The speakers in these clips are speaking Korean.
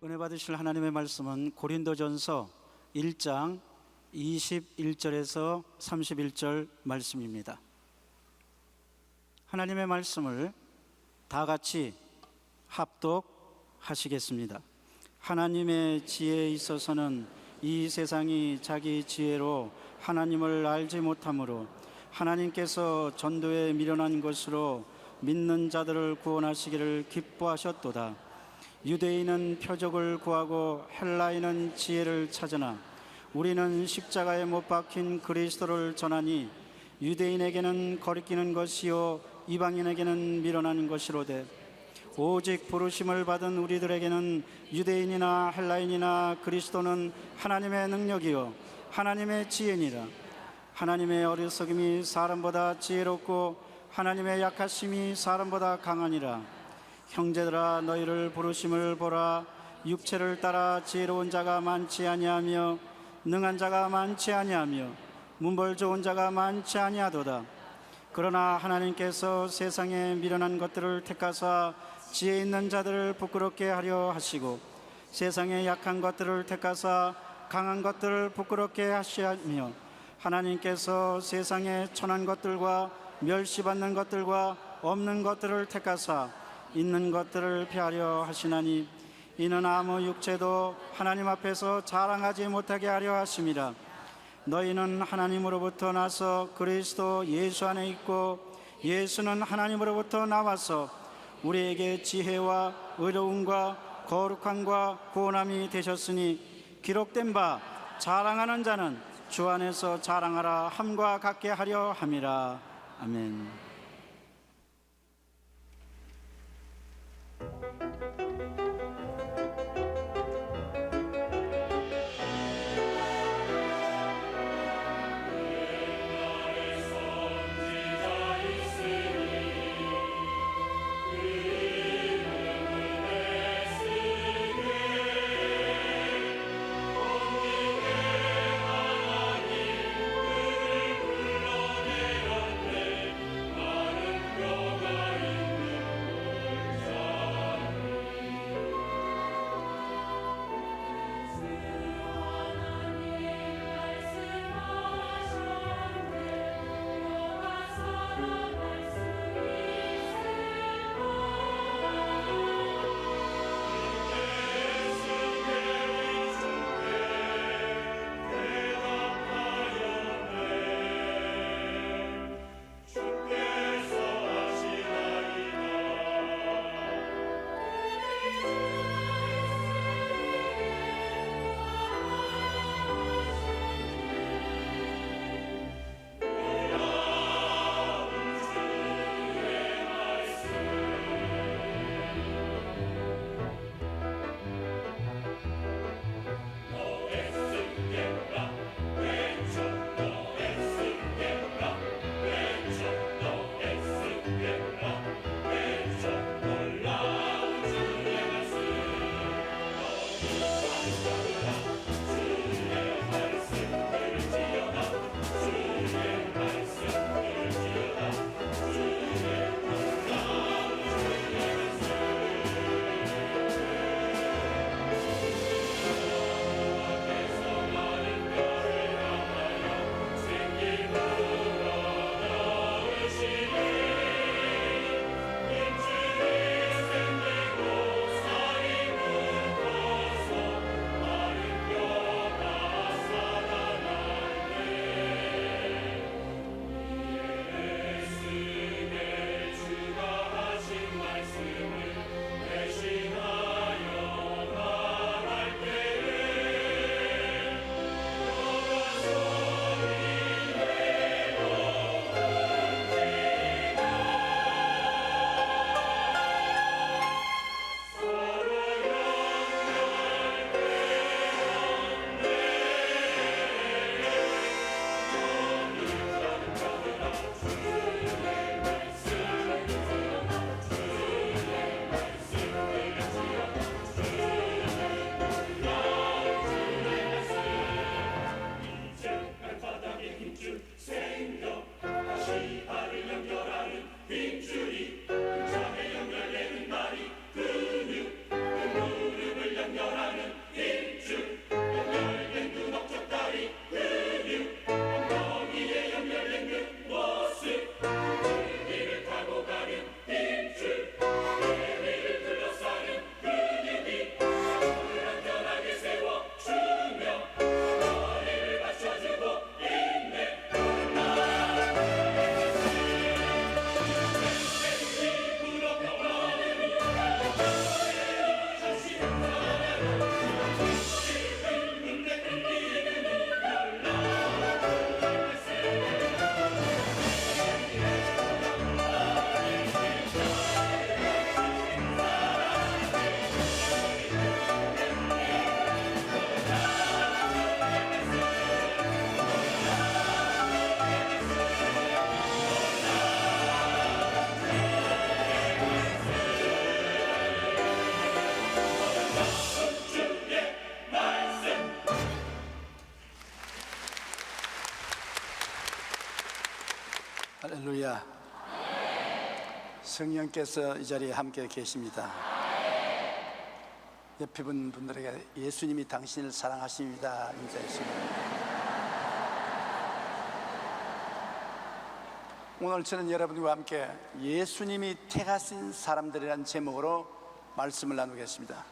은혜 받으실 하나님의 말씀은 고린도전서 1장 21절에서 31절 말씀입니다. 하나님의 말씀을 다 같이 합독하시겠습니다. 하나님의 지혜에 있어서는 이 세상이 자기 지혜로 하나님을 알지 못하므로 하나님께서 전도에 미련한 것으로 믿는 자들을 구원하시기를 기뻐하셨도다. 유대인은 표적을 구하고 헬라인은 지혜를 찾으나 우리는 십자가에 못 박힌 그리스도를 전하니 유대인에게는 거리끼는 것이요 이방인에게는 미련한 것이로되 오직 부르심을 받은 우리들에게는 유대인이나 헬라인이나 그리스도는 하나님의 능력이요 하나님의 지혜니라. 하나님의 어리석음이 사람보다 지혜롭고 하나님의 약하심이 사람보다 강하니라. 형제들아, 너희를 부르심을 보라. 육체를 따라 지혜로운 자가 많지 아니하며 능한 자가 많지 아니하며 문벌 좋은 자가 많지 아니하도다. 그러나 하나님께서 세상에 미련한 것들을 택하사 지혜 있는 자들을 부끄럽게 하려 하시고 세상에 약한 것들을 택하사 강한 것들을 부끄럽게 하시며 하나님께서 세상에 천한 것들과 멸시받는 것들과 없는 것들을 택하사 있는 것들을 피하려 하시나니 이는 아무 육체도 하나님 앞에서 자랑하지 못하게 하려 하심이라. 너희는 하나님으로부터 나서 그리스도 예수 안에 있고 예수는 하나님으로부터 나와서 우리에게 지혜와 의로움과 거룩함과 구원함이 되셨으니 기록된 바 자랑하는 자는 주 안에서 자랑하라 함과 같게 하려 함이라. 아멘. 하나님 성령께서 이 자리에 함께 계십니다. 옆에 분 분들에게 예수님이 당신을 사랑하십니다 인사했습니다. 오늘 저는 여러분과 함께 예수님이 택하신 사람들이라는 제목으로 말씀을 나누겠습니다.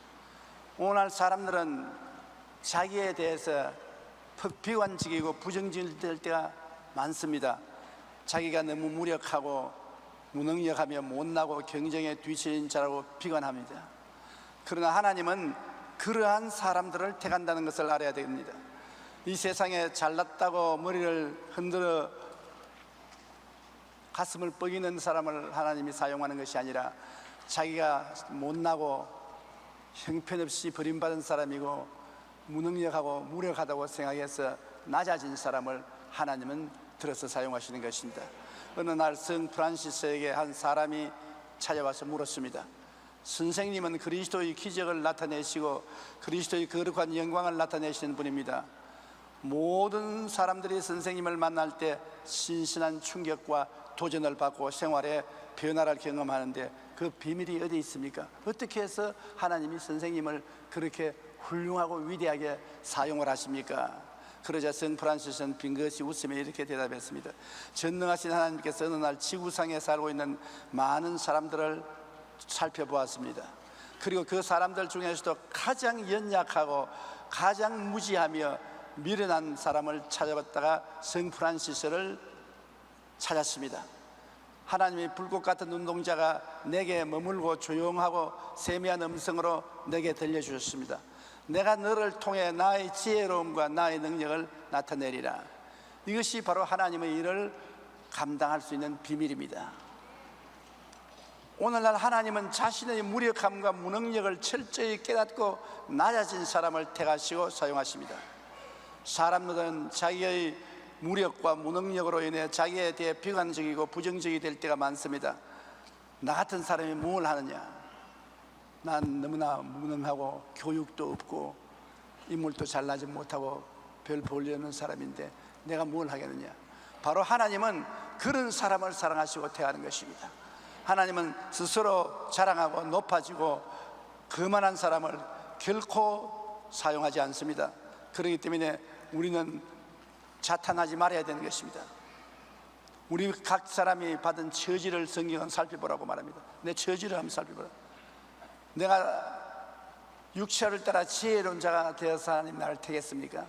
오늘 사람들은 자기에 대해서 비관적이고 부정적일 때가 많습니다. 자기가 너무 무력하고 무능력하며 못나고 경쟁에 뒤처진 자라고 비관합니다. 그러나 하나님은 그러한 사람들을 택한다는 것을 알아야 됩니다. 이 세상에 잘났다고 머리를 흔들어 가슴을 뻐기는 사람을 하나님이 사용하는 것이 아니라 자기가 못나고 형편없이 버림받은 사람이고 무능력하고 무력하다고 생각해서 낮아진 사람을 하나님은 들어서 사용하시는 것입니다. 어느 날 성 프란시스에게 한 사람이 찾아와서 물었습니다. 선생님은 그리스도의 기적을 나타내시고 그리스도의 거룩한 영광을 나타내시는 분입니다. 모든 사람들이 선생님을 만날 때 신선한 충격과 도전을 받고 생활에 변화를 경험하는데 그 비밀이 어디 있습니까? 어떻게 해서 하나님이 선생님을 그렇게 훌륭하고 위대하게 사용을 하십니까? 그러자 성 프란시스는 빙긋이 웃으며 이렇게 대답했습니다. 전능하신 하나님께서 어느 날 지구상에 살고 있는 많은 사람들을 살펴보았습니다. 그리고 그 사람들 중에서도 가장 연약하고 가장 무지하며 미련한 사람을 찾아봤다가 성 프란시스를 찾았습니다. 하나님이 불꽃 같은 눈동자가 내게 머물고 조용하고 세미한 음성으로 내게 들려주셨습니다. 내가 너를 통해 나의 지혜로움과 나의 능력을 나타내리라. 이것이 바로 하나님의 일을 감당할 수 있는 비밀입니다. 오늘날 하나님은 자신의 무력함과 무능력을 철저히 깨닫고 낮아진 사람을 택하시고 사용하십니다. 사람들은 자기의 무력과 무능력으로 인해 자기에 대해 비관적이고 부정적이 될 때가 많습니다. 나 같은 사람이 뭘 하느냐? 난 너무나 무능하고 교육도 없고 인물도 잘나지 못하고 별 볼려는 사람인데 내가 뭘 하겠느냐? 바로 하나님은 그런 사람을 사랑하시고 택하는 것입니다. 하나님은 스스로 자랑하고 높아지고 거만한 사람을 결코 사용하지 않습니다. 그렇기 때문에 우리는 자탄하지 말아야 되는 것입니다. 우리 각 사람이 받은 처지를 성경은 살펴보라고 말합니다. 내 처지를 한번 살펴보라. 내가 육체를 따라 지혜로운 자가 되어서 하나님 나를 택했습니까?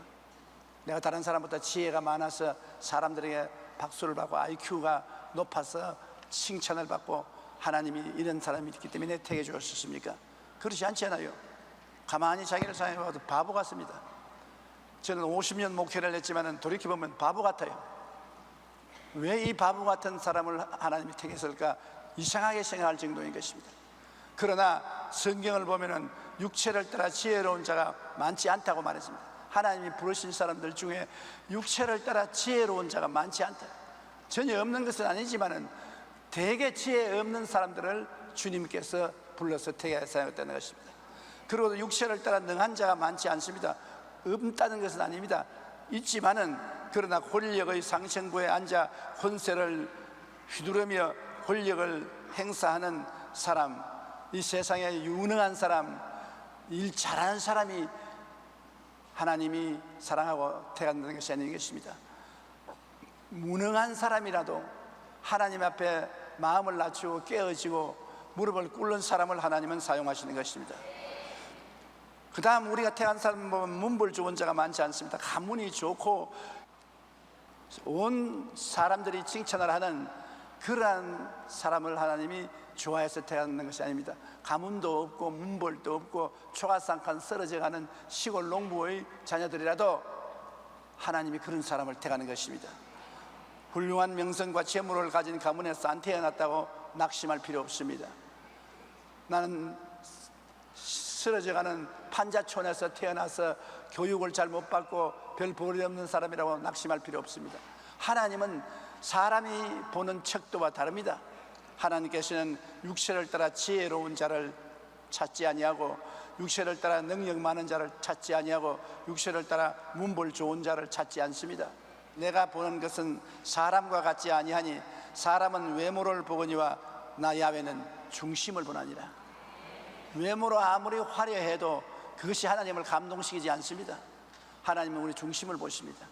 내가 다른 사람보다 지혜가 많아서 사람들에게 박수를 받고 IQ가 높아서 칭찬을 받고 하나님이 이런 사람이 있기 때문에 택해 주셨습니까? 그렇지 않잖아요. 가만히 자기를 생각해봐도 바보 같습니다. 저는 50년 목회를 했지만 돌이켜보면 바보 같아요. 왜 이 바보 같은 사람을 하나님이 택했을까? 이상하게 생각할 정도인 것입니다. 그러나 성경을 보면은 육체를 따라 지혜로운 자가 많지 않다고 말했습니다. 하나님이 부르신 사람들 중에 육체를 따라 지혜로운 자가 많지 않다. 전혀 없는 것은 아니지만은 대개 지혜 없는 사람들을 주님께서 불러서 택하여 사용했다는 것입니다. 그리고 육체를 따라 능한 자가 많지 않습니다. 없다는 것은 아닙니다. 있지만은 그러나 권력의 상층부에 앉아 권세를 휘두르며 권력을 행사하는 사람, 이 세상에 유능한 사람, 일 잘하는 사람이 하나님이 사랑하고 택한다는 것이 아닌 것입니다. 무능한 사람이라도 하나님 앞에 마음을 낮추고 깨어지고 무릎을 꿇는 사람을 하나님은 사용하시는 것입니다. 그 다음 우리가 택한 사람 보면 문벌 좋은 자가 많지 않습니다. 가문이 좋고 온 사람들이 칭찬을 하는 그러한 사람을 하나님이 좋아해서 택하는 것이 아닙니다. 가문도 없고 문벌도 없고 초가상칸 쓰러져가는 시골 농부의 자녀들이라도 하나님이 그런 사람을 택하는 것입니다. 훌륭한 명성과 재물을 가진 가문에서 안 태어났다고 낙심할 필요 없습니다. 나는 쓰러져가는 판자촌에서 태어나서 교육을 잘 못 받고 별 볼이 없는 사람이라고 낙심할 필요 없습니다. 하나님은 사람이 보는 척도와 다릅니다. 하나님께서는 육체를 따라 지혜로운 자를 찾지 아니하고 육체를 따라 능력 많은 자를 찾지 아니하고 육체를 따라 문벌 좋은 자를 찾지 않습니다. 내가 보는 것은 사람과 같지 아니하니 사람은 외모를 보거니와 나 야훼는 중심을 보나니라. 외모로 아무리 화려해도 그것이 하나님을 감동시키지 않습니다. 하나님은 우리 중심을 보십니다.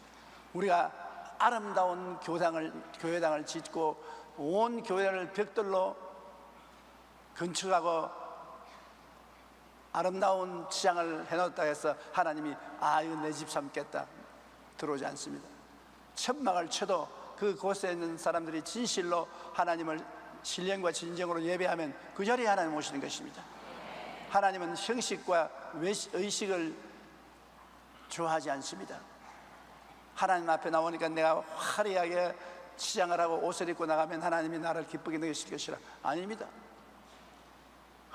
우리가 아름다운 교회당을 짓고 온 교회를 벽돌로 건축하고 아름다운 지장을 해놓았다 해서 하나님이 이거 내 집 삼겠다 들어오지 않습니다. 천막을 쳐도 그곳에 있는 사람들이 진실로 하나님을 신령과 진정으로 예배하면 그 자리에 하나님 오시는 것입니다. 하나님은 형식과 의식을 좋아하지 않습니다. 하나님 앞에 나오니까 내가 화려하게 치장을 하고 옷을 입고 나가면 하나님이 나를 기쁘게 여기실 것이라. 아닙니다.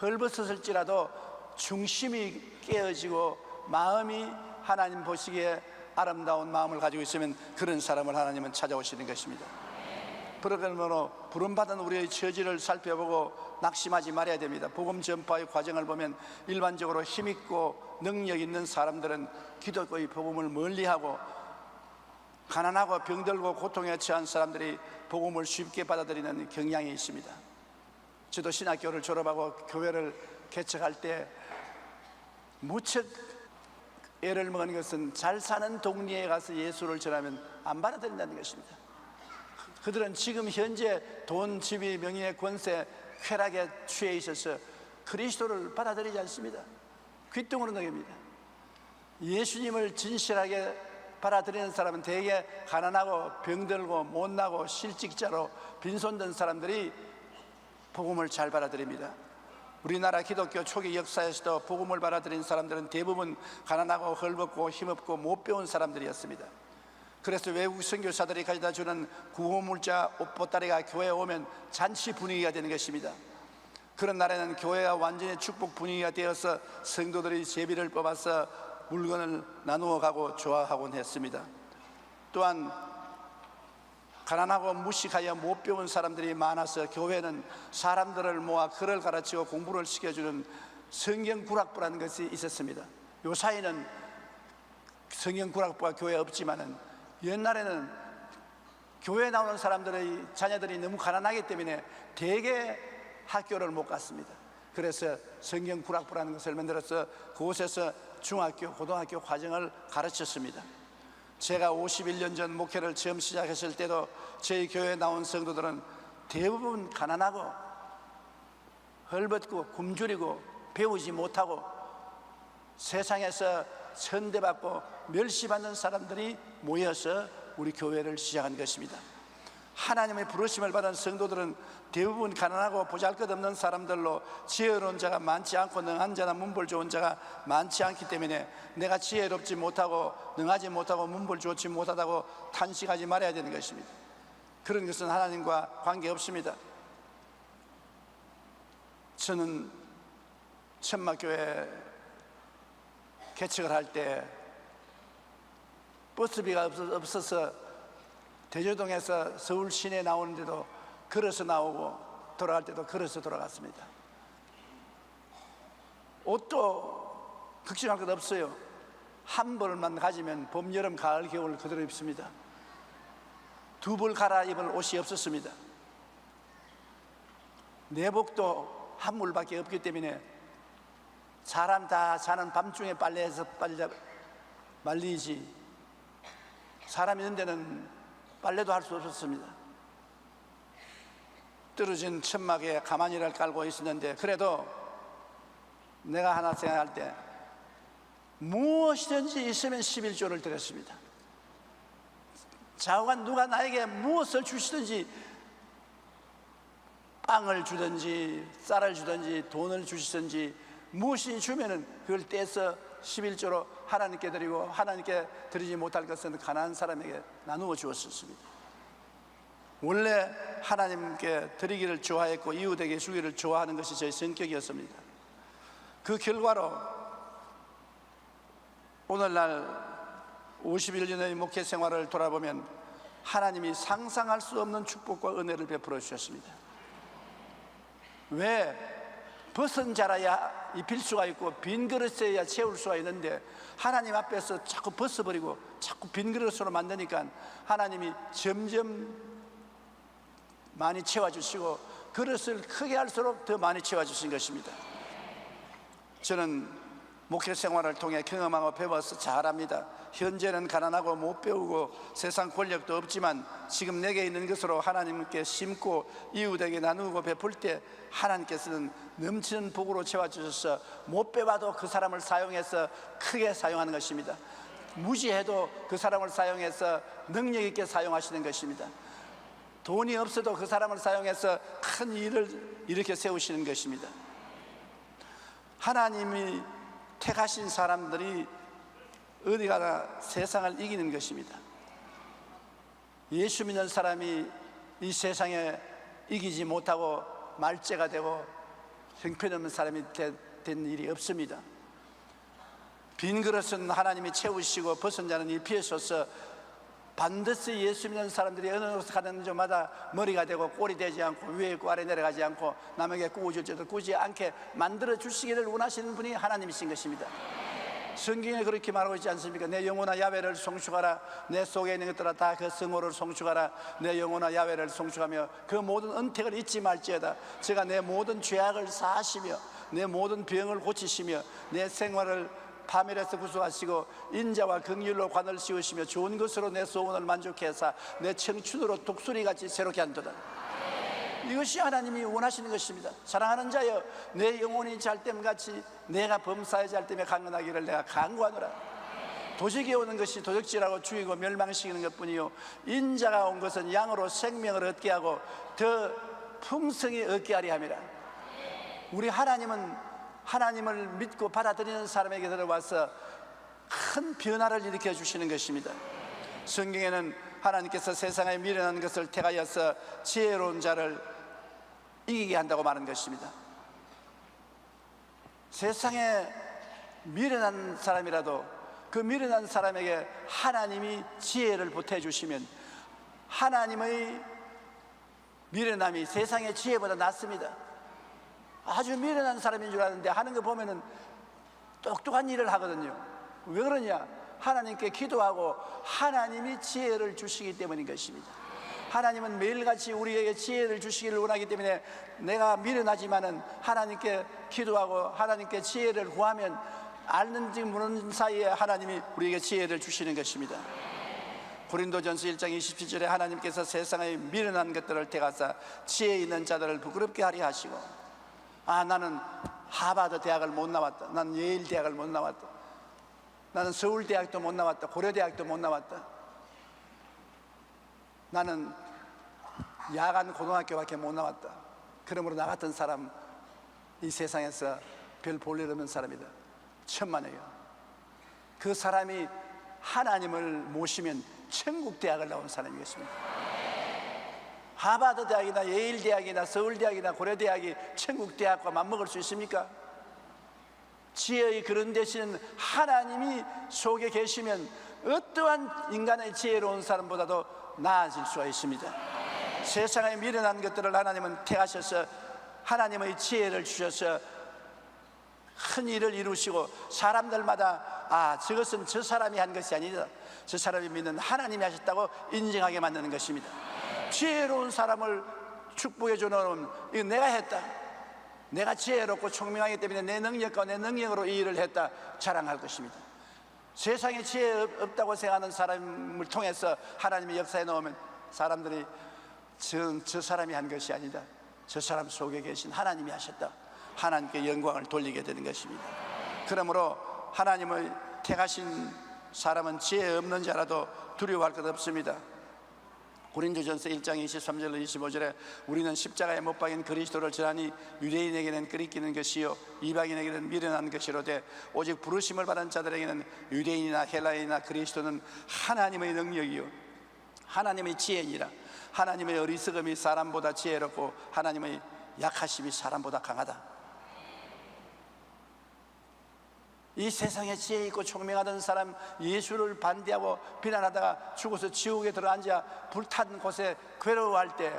헐벗었을지라도 중심이 깨어지고 마음이 하나님 보시기에 아름다운 마음을 가지고 있으면 그런 사람을 하나님은 찾아오시는 것입니다. 그러므로 부름받은 우리의 처지를 살펴보고 낙심하지 말아야 됩니다. 복음 전파의 과정을 보면 일반적으로 힘있고 능력 있는 사람들은 기독교의 복음을 멀리하고, 가난하고 병들고 고통에 처한 사람들이 복음을 쉽게 받아들이는 경향이 있습니다. 저도 신학교를 졸업하고 교회를 개척할 때 무척 애를 먹은 것은 잘 사는 동리에 가서 예수를 전하면 안 받아들인다는 것입니다. 그들은 지금 현재 돈, 지위, 명예, 권세, 쾌락에 취해 있어서 그리스도를 받아들이지 않습니다. 귓등으로 녹입니다. 예수님을 진실하게 받아들이는 사람은 대개 가난하고 병들고 못나고 실직자로 빈손든 사람들이 복음을 잘 받아들입니다. 우리나라 기독교 초기 역사에서도 복음을 받아들인 사람들은 대부분 가난하고 헐벗고 힘없고 못 배운 사람들이었습니다. 그래서 외국 선교사들이 가져다 주는 구호물자 옷보따리가 교회에 오면 잔치 분위기가 되는 것입니다. 그런 날에는 교회가 완전히 축복 분위기가 되어서 성도들이 제비를 뽑아서 물건을 나누어 가고 좋아하곤 했습니다. 또한 가난하고 무식하여 못 배운 사람들이 많아서 교회는 사람들을 모아 글을 가르치고 공부를 시켜주는 성경구락부라는 것이 있었습니다. 요사이는 성경구락부가 교회에 없지만은 옛날에는 교회에 나오는 사람들의 자녀들이 너무 가난하기 때문에 대개 학교를 못 갔습니다. 그래서 성경구락부라는 것을 만들어서 그곳에서 중학교, 고등학교 과정을 가르쳤습니다. 제가 51년 전 목회를 처음 시작했을 때도 저희 교회에 나온 성도들은 대부분 가난하고 헐벗고 굶주리고 배우지 못하고 세상에서 천대받고 멸시받는 사람들이 모여서 우리 교회를 시작한 것입니다. 하나님의 부르심을 받은 성도들은 대부분 가난하고 보잘것없는 사람들로 지혜로운 자가 많지 않고 능한 자나 문벌 좋은 자가 많지 않기 때문에 내가 지혜롭지 못하고 능하지 못하고 문벌 좋지 못하다고 탄식하지 말아야 되는 것입니다. 그런 것은 하나님과 관계없습니다. 저는 천막교회 개척을 할 때 버스비가 없어서 대저동에서 서울 시내 나오는데도 걸어서 나오고 돌아갈 때도 걸어서 돌아갔습니다. 옷도 걱정할 것 없어요. 한 벌만 가지면 봄, 여름, 가을, 겨울 그대로 입습니다. 두 벌 갈아입을 옷이 없었습니다. 내복도 한 물밖에 없기 때문에 사람 다 자는 밤중에 빨래해서 말리지 사람 있는 데는 빨래도 할 수 없었습니다. 떨어진 천막에 가마니를 깔고 있었는데 그래도 내가 하나 생각할 때 무엇이든지 있으면 11조를 드렸습니다. 좌우간 누가 나에게 무엇을 주시든지 빵을 주든지 쌀을 주든지 돈을 주시든지 무엇이 주면은 그걸 떼서 11조로 하나님께 드리고 하나님께 드리지 못할 것은 가난한 사람에게 나누어 주었습니다. 원래 하나님께 드리기를 좋아했고 이웃에게 주기를 좋아하는 것이 저의 성격이었습니다. 그 결과로 오늘날 51년의 목회 생활을 돌아보면 하나님이 상상할 수 없는 축복과 은혜를 베풀어 주셨습니다. 왜? 벗은 자라야 입힐 수가 있고 빈 그릇에야 채울 수가 있는데 하나님 앞에서 자꾸 벗어버리고 자꾸 빈 그릇으로 만드니까 하나님이 점점 많이 채워주시고 그릇을 크게 할수록 더 많이 채워주신 것입니다. 저는 목회 생활을 통해 경험하고 배워서 잘 압니다. 현재는 가난하고 못 배우고 세상 권력도 없지만 지금 내게 있는 것으로 하나님께 심고 이웃에게 나누고 베풀 때 하나님께서는 넘치는 복으로 채워주셔서 못 배워도 그 사람을 사용해서 크게 사용하는 것입니다. 무지해도 그 사람을 사용해서 능력 있게 사용하시는 것입니다. 돈이 없어도 그 사람을 사용해서 큰 일을 일으켜 세우시는 것입니다. 하나님이 택하신 사람들이 어디 가나 세상을 이기는 것입니다. 예수 믿는 사람이 이 세상에 이기지 못하고 말죄가 되고 형편없는 사람이 된 일이 없습니다. 빈 그릇은 하나님이 채우시고 벗은 자는 이 비에서서 반드시 예수 믿는 사람들이 어느 곳에 가는 곳마다 머리가 되고 꼴이 되지 않고 위에 있고 아래 내려가지 않고 남에게 꾸어줄 줄도 꾸지 않게 만들어 주시기를 원하시는 분이 하나님이신 것입니다. 성경에 그렇게 말하고 있지 않습니까? 내 영혼아 야훼를 송축하라. 내 속에 있는 것들아 다 그 성호를 송축하라. 내 영혼아 야훼를 송축하며 그 모든 은택을 잊지 말지어다. 제가 내 모든 죄악을 사하시며 내 모든 병을 고치시며 내 생활을 파멸에서 구속하시고 인자와 긍휼로 관을 씌우시며 좋은 것으로 내 소원을 만족해서 내 청춘으로 독수리같이 새롭게 한도다. 이것이 하나님이 원하시는 것입니다. 사랑하는 자여, 내 영혼이 잘됨같이 내가 범사에 잘됨에 강건하기를 내가 간구하노라. 도적이 오는 것이 도적질하고 죽이고 멸망시키는 것뿐이요 인자가 온 것은 양으로 생명을 얻게 하고 더 풍성히 얻게 하리 함이라. 우리 하나님을 믿고 받아들이는 사람에게 들어와서 큰 변화를 일으켜 주시는 것입니다. 성경에는 하나님께서 세상에 미련한 것을 택하여서 지혜로운 자를 이기게 한다고 말한 것입니다. 세상에 미련한 사람이라도 그 미련한 사람에게 하나님이 지혜를 보태 주시면 하나님의 미련함이 세상의 지혜보다 낫습니다. 아주 미련한 사람인 줄 아는데 하는 거 보면은 똑똑한 일을 하거든요. 왜 그러냐? 하나님께 기도하고 하나님이 지혜를 주시기 때문인 것입니다. 하나님은 매일같이 우리에게 지혜를 주시기를 원하기 때문에 내가 미련하지만은 하나님께 기도하고 하나님께 지혜를 구하면 알는지 모르는 사이에 하나님이 우리에게 지혜를 주시는 것입니다. 고린도전서 1장 27절에 하나님께서 세상의 미련한 것들을 택하사 지혜 있는 자들을 부끄럽게 하려 하시고 나는 하버드 대학을 못 나왔다. 나는 예일 대학을 못 나왔다. 나는 서울대학도 못 나왔다. 고려대학도 못 나왔다. 나는 야간 고등학교밖에 못 나왔다. 그러므로 나 같은 사람 이 세상에서 별 볼 일 없는 사람이다. 천만에요. 그 사람이 하나님을 모시면 천국 대학을 나온 사람이겠습니다. 하버드 대학이나 예일 대학이나 서울 대학이나 고려 대학이 천국 대학과 맞먹을 수 있습니까? 지혜의 그런 되시는 하나님이 속에 계시면 어떠한 인간의 지혜로운 사람보다도 나아질 수가 있습니다. 세상에 미련한 것들을 하나님은 택하셔서 하나님의 지혜를 주셔서 큰 일을 이루시고 사람들마다 저것은 저 사람이 한 것이 아니다. 저 사람이 믿는 하나님이 하셨다고 인정하게 만드는 것입니다. 지혜로운 사람을 축복해 주는 이거 내가 했다. 내가 지혜롭고 총명하기 때문에 내 능력과 내 능력으로 이 일을 했다 자랑할 것입니다. 세상에 지혜 없다고 생각하는 사람을 통해서 하나님이 역사에 넣으면 사람들이 저 사람이 한 것이 아니다. 저 사람 속에 계신 하나님이 하셨다. 하나님께 영광을 돌리게 되는 것입니다. 그러므로 하나님을 택하신 사람은 지혜 없는 자라도 두려워할 것 없습니다. 고린도전서 1장 23절로 25절에 우리는 십자가에 못 박인 그리스도를 전하니 유대인에게는 끓이기는 것이요 이방인에게는 미련한 것이로되 오직 부르심을 받은 자들에게는 유대인이나 헬라인이나 그리스도는 하나님의 능력이요 하나님의 지혜니라. 하나님의 어리석음이 사람보다 지혜롭고 하나님의 약하심이 사람보다 강하다. 이 세상에 지혜 있고 총명하던 사람 예수를 반대하고 비난하다가 죽어서 지옥에 들어앉아 불탄 곳에 괴로워할 때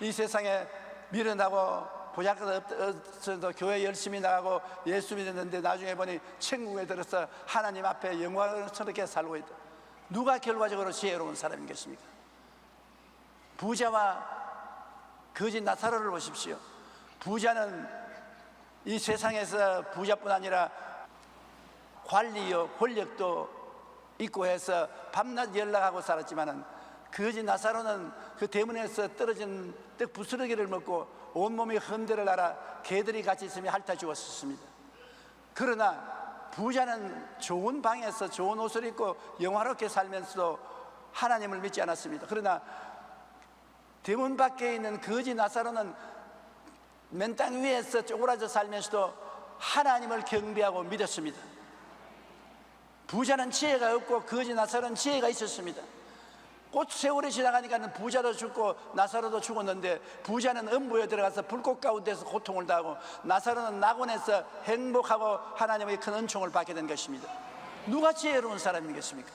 이 세상에 미련하고 보잘것없어도 교회 열심히 나가고 예수 믿었는데 나중에 보니 천국에 들어서 하나님 앞에 영광스럽게 살고 있다. 누가 결과적으로 지혜로운 사람이겠습니까? 부자와 거지 나사로를 보십시오. 부자는 이 세상에서 부자뿐 아니라 관리요 권력도 있고 해서 밤낮 연락하고 살았지만은 거지 나사로는 그 대문에서 떨어진 떡 부스러기를 먹고 온몸이 흔들을 날아 개들이 같이 있으며 핥아 죽었습니다. 그러나 부자는 좋은 방에서 좋은 옷을 입고 영화롭게 살면서도 하나님을 믿지 않았습니다. 그러나 대문 밖에 있는 거지 나사로는 맨 땅 위에서 쪼그라져 살면서도 하나님을 경배하고 믿었습니다. 부자는 지혜가 없고 거지 나사로는 지혜가 있었습니다. 곧 세월이 지나가니까 부자도 죽고 나사로도 죽었는데, 부자는 음부에 들어가서 불꽃 가운데서 고통을 당하고 나사로는 낙원에서 행복하고 하나님의 큰 은총을 받게 된 것입니다. 누가 지혜로운 사람이겠습니까?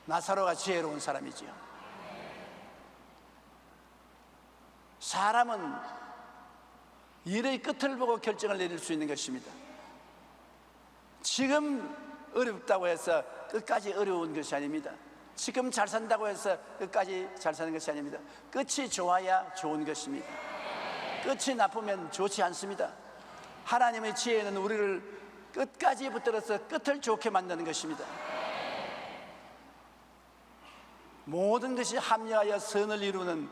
나사로가 지혜로운 사람이지요. 사람은 일의 끝을 보고 결정을 내릴 수 있는 것입니다. 지금 어렵다고 해서 끝까지 어려운 것이 아닙니다. 지금 잘 산다고 해서 끝까지 잘 사는 것이 아닙니다. 끝이 좋아야 좋은 것입니다. 끝이 나쁘면 좋지 않습니다. 하나님의 지혜는 우리를 끝까지 붙들어서 끝을 좋게 만드는 것입니다. 모든 것이 합리하여 선을 이루는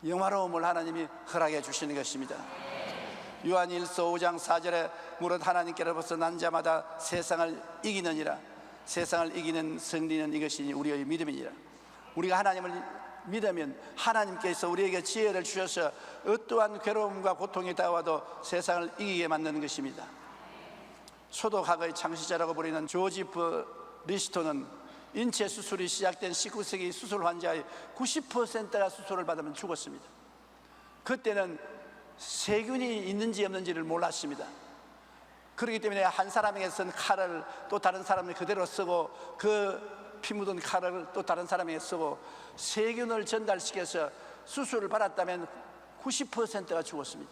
영화로움을 하나님이 허락해 주시는 것입니다. 요한일서 5장 4절에 무릇 하나님께로부터 난 자마다 세상을 이기느니라. 세상을 이기는 승리는 이것이니 우리의 믿음이니라. 우리가 하나님을 믿으면 하나님께서 우리에게 지혜를 주셔서 어떠한 괴로움과 고통이 다가와도 세상을 이기게 만드는 것입니다. 소독학의 창시자라고 부르는 조지프 리스토는 인체 수술이 시작된 19세기 수술 환자의 90%가 수술을 받으면 죽었습니다. 그때는 세균이 있는지 없는지를 몰랐습니다. 그렇기 때문에 한 사람에게 쓴 칼을 또 다른 사람이 그대로 쓰고, 그 피 묻은 칼을 또 다른 사람에게 쓰고 세균을 전달시켜서 수술을 받았다면 90%가 죽었습니다.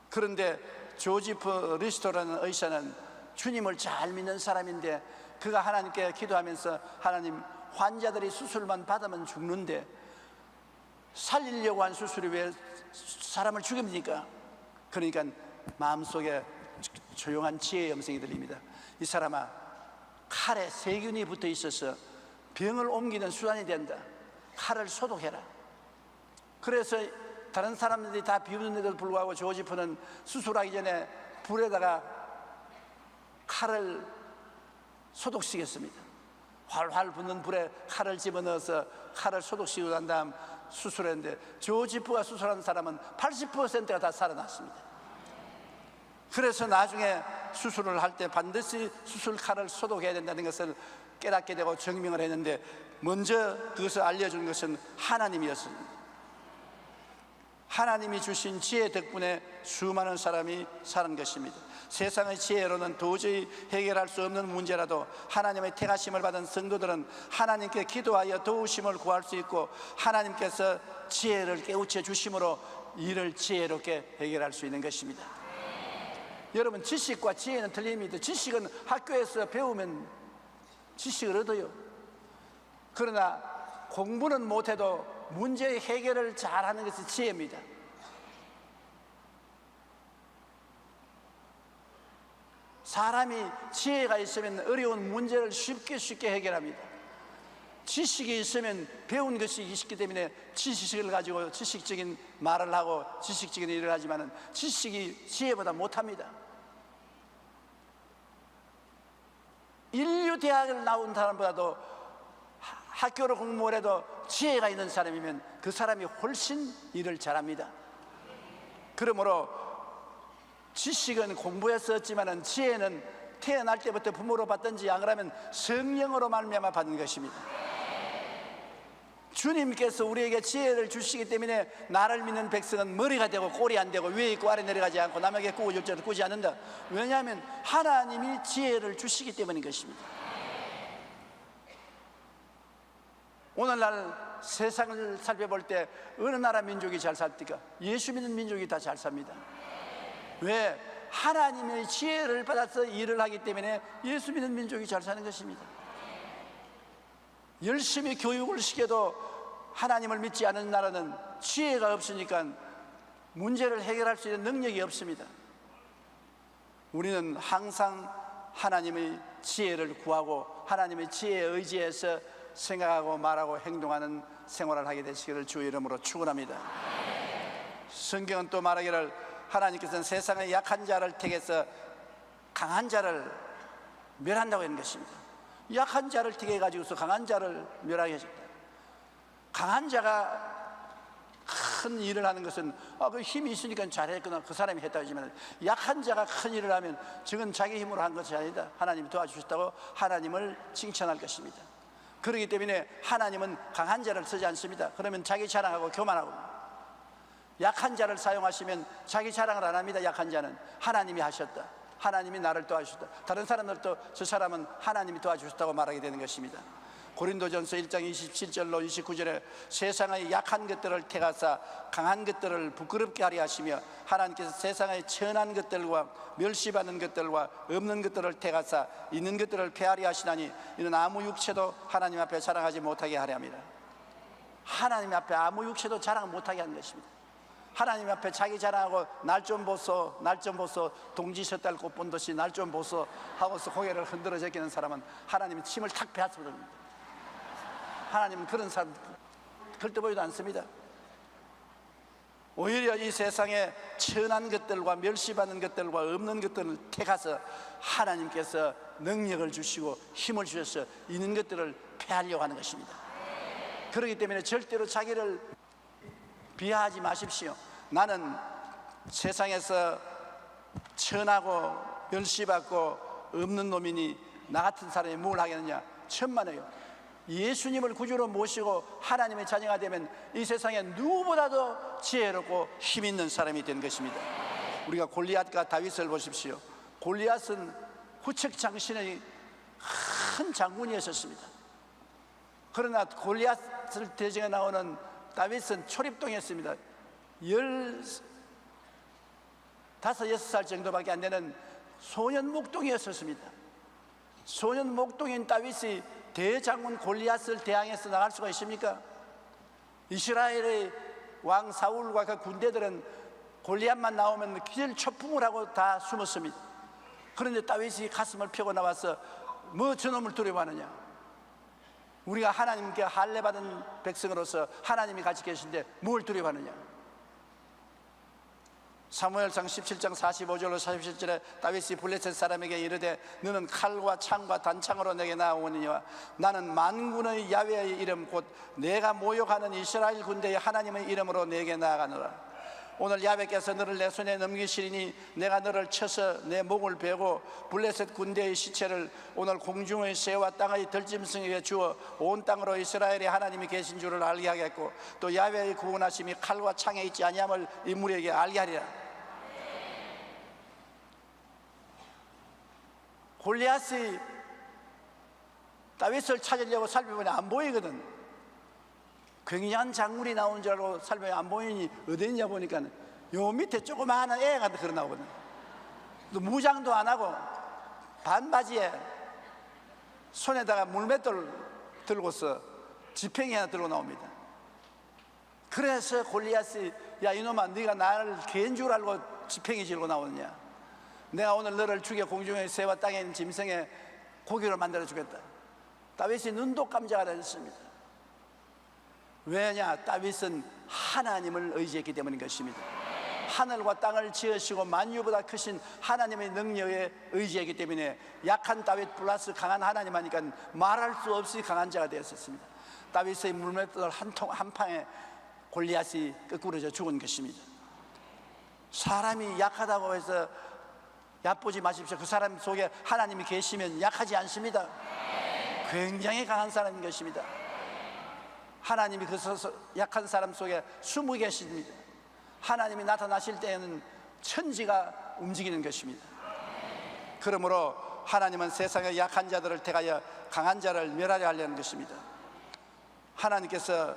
그런데 조지프 리스토라는 의사는 주님을 잘 믿는 사람인데, 그가 하나님께 기도하면서 하나님, 환자들이 수술만 받으면 죽는데 살리려고 한 수술이 왜 사람을 죽입니까? 그러니까 마음속에 조용한 지혜의 음성이 들립니다. 이 사람아, 칼에 세균이 붙어 있어서 병을 옮기는 수단이 된다. 칼을 소독해라. 그래서 다른 사람들이 다 비웃는데도 불구하고 조지프는 수술하기 전에 불에다가 칼을 소독시켰습니다. 활활 붙는 불에 칼을 집어넣어서 칼을 소독시키고 난 다음 수술했는데, 조지프가 수술한 사람은 80%가 다 살아났습니다. 그래서 나중에 수술을 할 때 반드시 수술 칼을 소독해야 된다는 것을 깨닫게 되고 증명을 했는데, 먼저 그것을 알려준 것은 하나님이었습니다. 하나님이 주신 지혜 덕분에 수많은 사람이 사는 것입니다. 세상의 지혜로는 도저히 해결할 수 없는 문제라도 하나님의 택하심을 받은 성도들은 하나님께 기도하여 도우심을 구할 수 있고, 하나님께서 지혜를 깨우쳐 주심으로 이를 지혜롭게 해결할 수 있는 것입니다. 여러분, 지식과 지혜는 틀립니다. 지식은 학교에서 배우면 지식을 얻어요. 그러나 공부는 못해도 문제의 해결을 잘하는 것이 지혜입니다. 사람이 지혜가 있으면 어려운 문제를 쉽게 해결합니다. 지식이 있으면 배운 것이 있기 때문에 지식을 가지고 지식적인 말을 하고 지식적인 일을 하지만 지식이 지혜보다 못합니다. 인류 대학을 나온 사람보다도 학교를 공부를 해도 지혜가 있는 사람이면 그 사람이 훨씬 일을 잘합니다. 그러므로 지식은 공부해서 얻지만 지혜는 태어날 때부터 부모로 받든지 안 그러면 성령으로 말미암아 받는 것입니다. 주님께서 우리에게 지혜를 주시기 때문에 나를 믿는 백성은 머리가 되고 꼬리 안 되고 위에 있고 아래 내려가지 않고 남에게 꾸어줄 줄을 꾸지 않는다. 왜냐하면 하나님이 지혜를 주시기 때문인 것입니다. 오늘날 세상을 살펴볼 때 어느 나라 민족이 잘 삽니까? 예수 믿는 민족이 다 잘 삽니다. 왜? 하나님의 지혜를 받아서 일을 하기 때문에 예수 믿는 민족이 잘 사는 것입니다. 열심히 교육을 시켜도 하나님을 믿지 않은 나라는 지혜가 없으니까 문제를 해결할 수 있는 능력이 없습니다. 우리는 항상 하나님의 지혜를 구하고 하나님의 지혜에 의지해서 생각하고 말하고 행동하는 생활을 하게 되시기를 주의 이름으로 축원합니다. 성경은 또 말하기를 하나님께서는 세상의 약한 자를 택해서 강한 자를 멸한다고 하는 것입니다. 약한 자를 택해 가지고서 강한 자를 멸하게 하셨다. 강한 자가 큰 일을 하는 것은 그 힘이 있으니까 잘했구나, 그 사람이 했다 하지만, 약한 자가 큰 일을 하면 저건 자기 힘으로 한 것이 아니다, 하나님이 도와주셨다고 하나님을 칭찬할 것입니다. 그렇기 때문에 하나님은 강한 자를 쓰지 않습니다. 그러면 자기 자랑하고 교만하고, 약한 자를 사용하시면 자기 자랑을 안 합니다. 약한 자는 하나님이 하셨다, 하나님이 나를 도와주셨다, 다른 사람들도 저 사람은 하나님이 도와주셨다고 말하게 되는 것입니다. 고린도전서 1장 27절로 29절에 세상의 약한 것들을 택하사 강한 것들을 부끄럽게 하려 하시며 하나님께서 세상의 천한 것들과 멸시받는 것들과 없는 것들을 택하사 있는 것들을 폐하려 하시나니 이는 아무 육체도 하나님 앞에 자랑하지 못하게 하려 합니다. 하나님 앞에 아무 육체도 자랑 못하게 하는 것입니다. 하나님 앞에 자기 자랑하고 날 좀 보소, 날 좀 보소, 동지 섣달 꽃본 듯이 날 좀 보소 하고서 고개를 흔들어 제끼는 사람은 하나님이 침을 탁 빼앗습니다. 하나님은 그런 사람 절대 보이도 않습니다. 오히려 이 세상에 천한 것들과 멸시받는 것들과 없는 것들을 택하서 하나님께서 능력을 주시고 힘을 주셔서 있는 것들을 폐하려고 하는 것입니다. 그렇기 때문에 절대로 자기를 비하하지 마십시오. 나는 세상에서 천하고 멸시받고 없는 놈이니 나 같은 사람이 뭘 하겠느냐? 천만에요. 예수님을 구주로 모시고 하나님의 자녀가 되면 이 세상에 누구보다도 지혜롭고 힘 있는 사람이 된 것입니다. 우리가 골리앗과 다윗을 보십시오. 골리앗은 후측장신의 큰 장군이었습니다. 그러나 골리앗을 대적해 나오는 다윗은 초립동이었습니다. 15, 16살 정도밖에 안 되는 소년 목동이었습니다. 소년 목동인 다윗이 대장군 골리앗을 대항해서 나갈 수가 있습니까? 이스라엘의 왕 사울과 그 군대들은 골리앗만 나오면 기절초풍을 하고 다 숨었습니다. 그런데 다윗이 가슴을 펴고 나와서 뭐 저놈을 두려워하느냐? 우리가 하나님께 할례받은 백성으로서 하나님이 같이 계신데 뭘 두려워하느냐? 사무엘상 17장 45절로 47절에 다윗이 블레셋 사람에게 이르되 너는 칼과 창과 단창으로 내게 나오느니와 나는 만군의 야훼의 이름 곧 내가 모욕하는 이스라엘 군대의 하나님의 이름으로 내게 나아가노라. 오늘 야훼께서 너를 내 손에 넘기시리니 내가 너를 쳐서 내 목을 베고 블레셋 군대의 시체를 오늘 공중의 새와 땅의 들짐승에게 주어 온 땅으로 이스라엘의 하나님이 계신 줄을 알게 하겠고 또 야훼의 구원하심이 칼과 창에 있지 아니함을 인물에게 알게 하리라. 골리앗이 다윗을 찾으려고 살펴보니 안 보이거든. 굉장한 장군이 나온 줄 알고 살펴보니 안 보이니 어디 있냐 보니까 요 밑에 조그마한 애가 걸어 나오거든. 또 무장도 안 하고 반바지에 손에다가 물맷돌 들고서 지팡이 하나 들고 나옵니다. 그래서 골리앗이 야 이놈아 네가 나를 개인 줄 알고 지팡이 들고 나오느냐? 내가 오늘 너를 죽여 공중의 새와 땅에 있는 짐승의 고기를 만들어 주겠다. 다윗이 눈도 깜짝 안 했습니다. 왜냐? 다윗은 하나님을 의지했기 때문인 것입니다. 하늘과 땅을 지으시고 만유보다 크신 하나님의 능력에 의지했기 때문에 약한 다윗 플러스 강한 하나님 하니까 말할 수 없이 강한 자가 되었습니다. 다윗의 물맷돌 한 방에 골리앗이 끄꾸러져 죽은 것입니다. 사람이 약하다고 해서 얕보지 마십시오. 그 사람 속에 하나님이 계시면 약하지 않습니다. 굉장히 강한 사람인 것입니다. 하나님이 그 약한 사람 속에 숨어 계십니다. 하나님이 나타나실 때에는 천지가 움직이는 것입니다. 그러므로 하나님은 세상의 약한 자들을 택하여 강한 자를 멸하려 하려는 것입니다. 하나님께서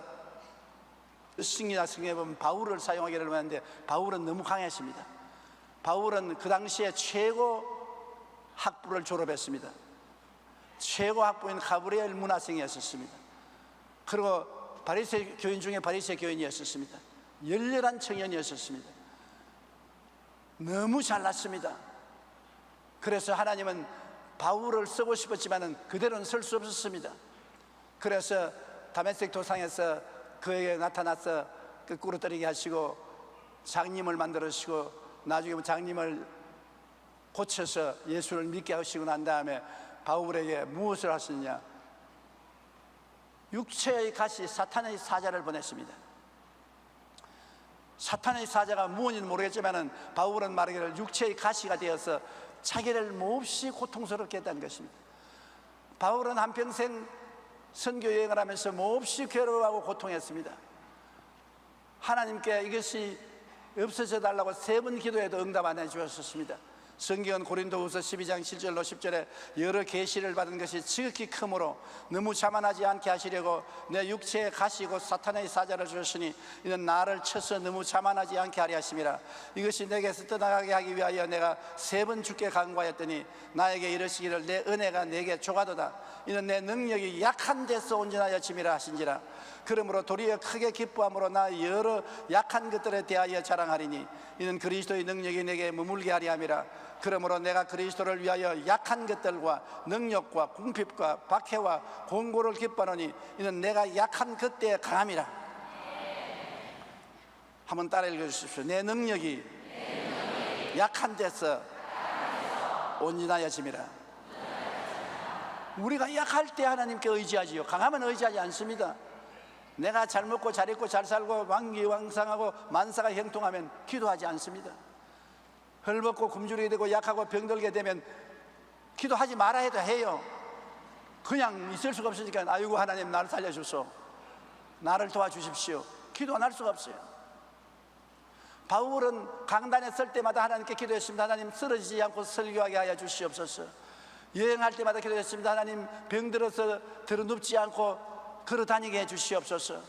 신기나 성경에 보면 바울을 사용하기를 하는데 바울은 너무 강했습니다. 바울은 그 당시에 최고 학부를 졸업했습니다. 최고 학부인 가브리엘 문화생이었습니다. 그리고 바리새 교인 중에 바리새 교인이었었습니다. 열렬한 청년이었었습니다. 너무 잘났습니다. 그래서 하나님은 바울을 쓰고 싶었지만 그대로는 쓸 수 없었습니다. 그래서 다메섹 도상에서 그에게 나타나서 거꾸로 떨어지게 하시고 장님을 만들으시고 나중에 장님을 고쳐서 예수를 믿게 하시고 난 다음에 바울에게 무엇을 하시느냐? 육체의 가시 사탄의 사자를 보냈습니다. 사탄의 사자가 무엇인지 모르겠지만 바울은 말하기를 육체의 가시가 되어서 자기를 몹시 고통스럽게 했다는 것입니다. 바울은 한평생 선교 여행을 하면서 몹시 괴로워하고 고통했습니다. 하나님께 이것이 없어져 달라고 3번 기도해도 응답 안 해주셨습니다. 성경은 고린도후서 12장 7절로 10절에 여러 계시를 받은 것이 지극히 크므로 너무 자만하지 않게 하시려고 내 육체에 가시고 사탄의 사자를 주셨으니 이는 나를 쳐서 너무 자만하지 않게 하려 하심이라. 이것이 내게서 떠나가게 하기 위하여 내가 3번 주께 간구하였더니 나에게 이르시기를 내 은혜가 내게 조가도다. 이는 내 능력이 약한 데서 온전하여 짐이라 하신지라. 그러므로 도리어 크게 기뻐함으로 나 여러 약한 것들에 대하여 자랑하리니 이는 그리스도의 능력이 내게 머물게 하리 함이라. 그러므로 내가 그리스도를 위하여 약한 것들과 능력과 궁핍과 박해와 공고를 기뻐하노니 이는 내가 약한 그때에 강함이라. 한번 따라 읽어주십시오. 내 능력이 약한 데서 온전하여짐이라. 우리가 약할 때 하나님께 의지하지요. 강하면 의지하지 않습니다. 내가 잘 먹고 잘 입고 잘 살고 왕기왕상하고 만사가 형통하면 기도하지 않습니다. 헐벗고 굶주리게 되고 약하고 병들게 되면 기도하지 말아 해도 해요. 그냥 있을 수가 없으니까 아이고 하나님 나를 살려주소, 나를 도와주십시오. 기도 안 할 수가 없어요. 바울은 강단에 설 때마다 하나님께 기도했습니다. 하나님 쓰러지지 않고 설교하게 하여 주시옵소서. 여행할 때마다 기도했습니다. 하나님 병들어서 들어눕지 않고 걸어 다니게 해 주시옵소서.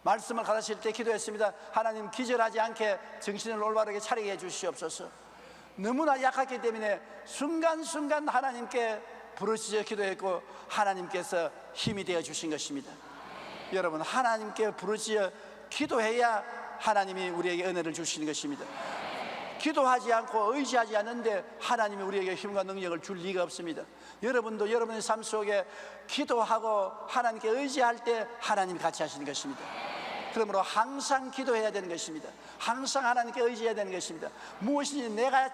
말씀을 가르칠 때 기도했습니다. 하나님 기절하지 않게 정신을 올바르게 차리게 해 주시옵소서. 너무나 약했기 때문에 순간순간 하나님께 부르짖어 기도했고 하나님께서 힘이 되어 주신 것입니다. 여러분, 하나님께 부르짖어 기도해야 하나님이 우리에게 은혜를 주시는 것입니다. 기도하지 않고 의지하지 않는데 하나님이 우리에게 힘과 능력을 줄 리가 없습니다. 여러분도 여러분의 삶 속에 기도하고 하나님께 의지할 때 하나님이 같이 하시는 것입니다. 그러므로 항상 기도해야 되는 것입니다. 항상 하나님께 의지해야 되는 것입니다. 무엇이든지 내가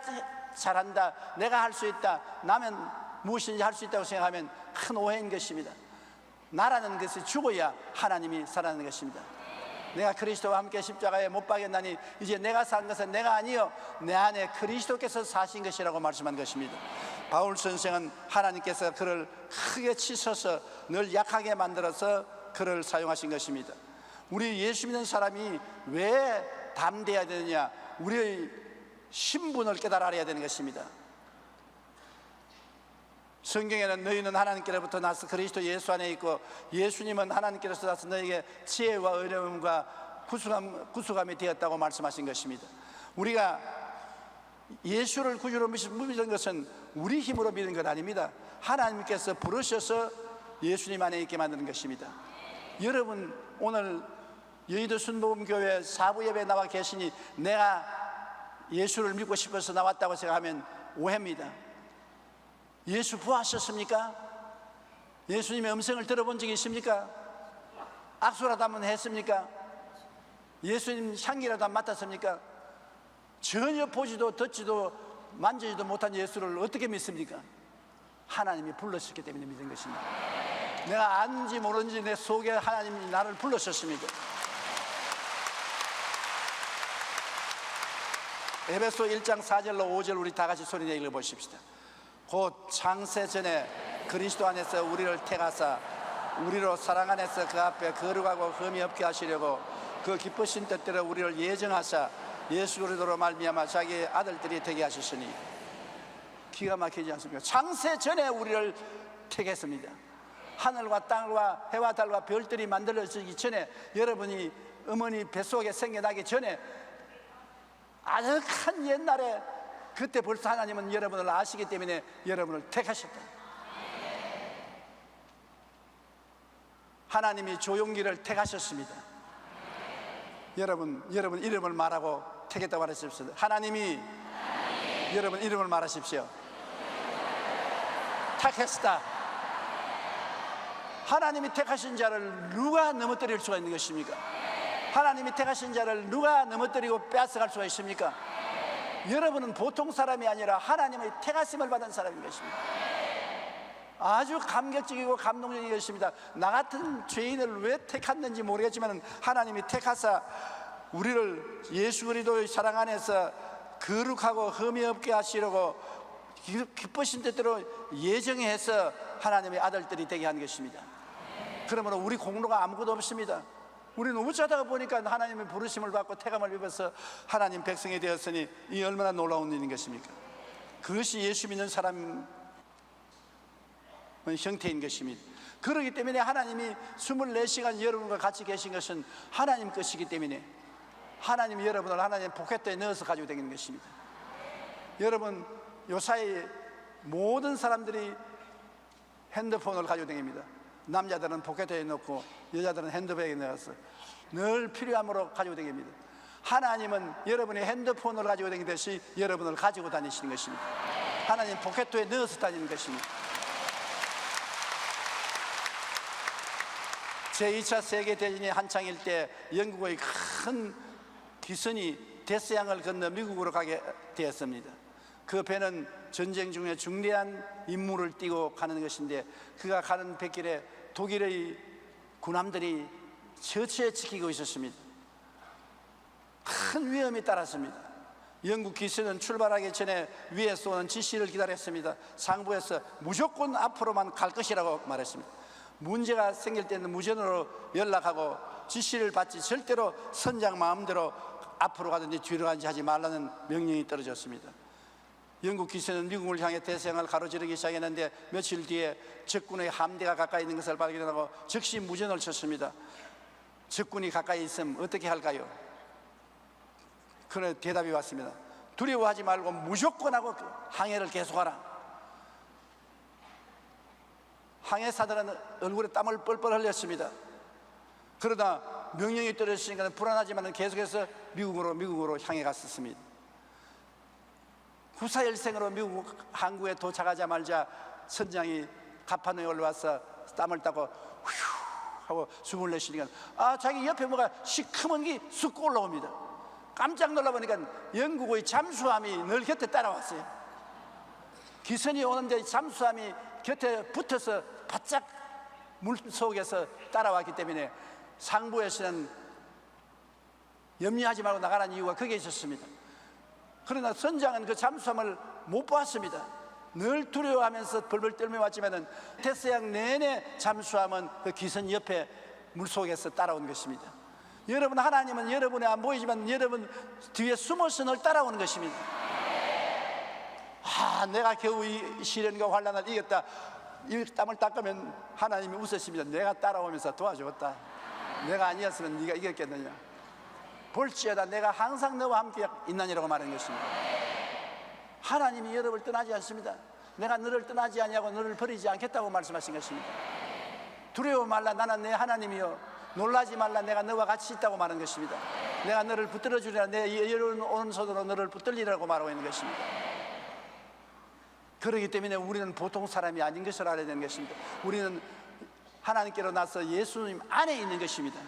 잘한다, 내가 할 수 있다, 나면 무엇이든지 할 수 있다고 생각하면 큰 오해인 것입니다. 나라는 것이 죽어야 하나님이 살아나는 것입니다. 내가 그리스도와 함께 십자가에 못 박였나니 이제 내가 산 것은 내가 아니요 내 안에 그리스도께서 사신 것이라고 말씀한 것입니다. 바울 선생은 하나님께서 그를 크게 치셔서 늘 약하게 만들어서 그를 사용하신 것입니다. 우리 예수 믿는 사람이 왜 담대해야 되느냐? 우리의 신분을 깨달아 알아야 되는 것입니다. 성경에는 너희는 하나님께로부터 나서 그리스도 예수 안에 있고 예수님은 하나님께로서 나서 너에게 지혜와 어려움과 구속함이 되었다고 말씀하신 것입니다. 우리가 예수를 구주로 믿는 것은 우리 힘으로 믿는 것 아닙니다. 하나님께서 부르셔서 예수님 안에 있게 만드는 것입니다. 여러분, 오늘 여의도 순복음교회 사부예배에 나와 계시니 내가 예수를 믿고 싶어서 나왔다고 생각하면 오해입니다. 예수 부하셨습니까? 예수님의 음성을 들어본 적이 있습니까? 악수라도 한번 했습니까? 예수님 향기라도 한번 맡았습니까? 전혀 보지도 듣지도 만지지도 못한 예수를 어떻게 믿습니까? 하나님이 불러셨기 때문에 믿은 것입니다. 내가 아는지 모르는지 내 속에 하나님이 나를 불러셨습니다. 에베소 1장 4절로 5절 우리 다 같이 소리내 읽어보십시다. 곧 창세 전에 그리스도 안에서 우리를 택하사 우리로 사랑 안에서 그 앞에 거룩하고 흠이 없게 하시려고 그 기쁘신 뜻대로 우리를 예정하사 예수 그리스도로 말미암아 자기의 아들들이 되게 하셨으니. 기가 막히지 않습니까? 창세 전에 우리를 택했습니다. 하늘과 땅과 해와 달과 별들이 만들어지기 전에, 여러분이 어머니 뱃속에 생겨나기 전에 아득한 옛날에 그때 벌써 하나님은 여러분을 아시기 때문에 여러분을 택하셨다. 하나님이 조용기를 택하셨습니다. 여러분 이름을 말하고 택했다고 말하십시오. 하나님이 여러분 이름을 말하십시오. 택했다. 하나님이 택하신 자를 누가 넘어뜨릴 수가 있는 것입니까? 하나님이 택하신 자를 누가 넘어뜨리고 빼앗아갈 수가 있습니까? 여러분은 보통 사람이 아니라 하나님의 택하심을 받은 사람인 것입니다. 아주 감격적이고 감동적인 것입니다. 나 같은 죄인을 왜 택했는지 모르겠지만 하나님이 택하사 우리를 예수 그리스도의 사랑 안에서 거룩하고 흠이 없게 하시려고 기쁘신 뜻대로 예정해서 하나님의 아들들이 되게 한 것입니다. 그러므로 우리 공로가 아무것도 없습니다. 우리는 어쩌다가 보니까 하나님의 부르심을 받고 택함을 입어서 하나님 백성이 되었으니 이 얼마나 놀라운 일인 것입니까? 그것이 예수 믿는 사람 형태인 것입니다. 그렇기 때문에 하나님이 24시간 여러분과 같이 계신 것은 하나님 것이기 때문에 하나님이 여러분을 하나님 포켓에 넣어서 가지고 다니는 것입니다. 여러분 요사이 모든 사람들이 핸드폰을 가지고 다닙니다. 남자들은 포켓에 넣고 여자들은 핸드백에 넣어서 늘 필요함으로 가지고 다닙니다. 하나님은 여러분의 핸드폰을 가지고 다니듯이 여러분을 가지고 다니시는 것입니다. 하나님 포켓에 넣어서 다니는 것입니다. 제2차 세계대전이 한창일 때 영국의 큰 기선이 데스양을 건너 미국으로 가게 되었습니다. 그 배는 전쟁 중에 중대한 임무를 띠고 가는 것인데 그가 가는 뱃길에 독일의 군함들이 처치에 지키고 있었습니다. 큰 위험이 따랐습니다. 영국 기선은 출발하기 전에 위에서 오는 지시를 기다렸습니다. 상부에서 무조건 앞으로만 갈 것이라고 말했습니다. 문제가 생길 때는 무전으로 연락하고 지시를 받지 절대로 선장 마음대로 앞으로 가든지 뒤로 가든지 하지 말라는 명령이 떨어졌습니다. 영국 기세는 미국을 향해 대서양을 가로지르기 시작했는데 며칠 뒤에 적군의 함대가 가까이 있는 것을 발견하고 즉시 무전을 쳤습니다. 적군이 가까이 있으면 어떻게 할까요? 그런 대답이 왔습니다. 두려워하지 말고 무조건 하고 항해를 계속하라. 항해사들은 얼굴에 땀을 뻘뻘 흘렸습니다. 그러다 명령이 떨어졌으니까 불안하지만 계속해서 미국으로 향해 갔었습니다. 후사일생으로 미국 항구에 도착하자마자 선장이 갑판에 올라와서 땀을 닦고 휴 하고 숨을 내쉬니까 자기 옆에 뭐가 시커먼 게 쑥 올라옵니다. 깜짝 놀라보니까 영국의 잠수함이 늘 곁에 따라왔어요. 기선이 오는데 잠수함이 곁에 붙어서 바짝 물속에서 따라왔기 때문에 상부에서는 염려하지 말고 나가라는 이유가 거기에 있었습니다. 그러나 선장은 그 잠수함을 못 봤습니다. 늘 두려워하면서 벌벌 떨며 왔지만은 태서양 내내 잠수함은 그 기선 옆에 물속에서 따라온 것입니다. 여러분, 하나님은 여러분이 안 보이지만 여러분 뒤에 숨어서 늘 따라오는 것입니다. 내가 겨우 이 시련과 환난을 이겼다. 이 땀을 닦으면 하나님이 웃으십니다. 내가 따라오면서 도와주었다. 내가 아니었으면 네가 이겼겠느냐. 볼지어다 내가 항상 너와 함께 있나니라고 말하는 것입니다. 하나님이 여러분을 떠나지 않습니다. 내가 너를 떠나지 아니하고 너를 버리지 않겠다고 말씀하신 것입니다. 두려워 말라, 나는 내 하나님이요. 놀라지 말라, 내가 너와 같이 있다고 말하는 것입니다. 내가 너를 붙들어 주리라, 내 여러분 오른손으로 너를 붙들리라고 말하고 있는 것입니다. 그렇기 때문에 우리는 보통 사람이 아닌 것을 알아야 되는 것입니다. 우리는 하나님께로 나서 예수님 안에 있는 것입니다.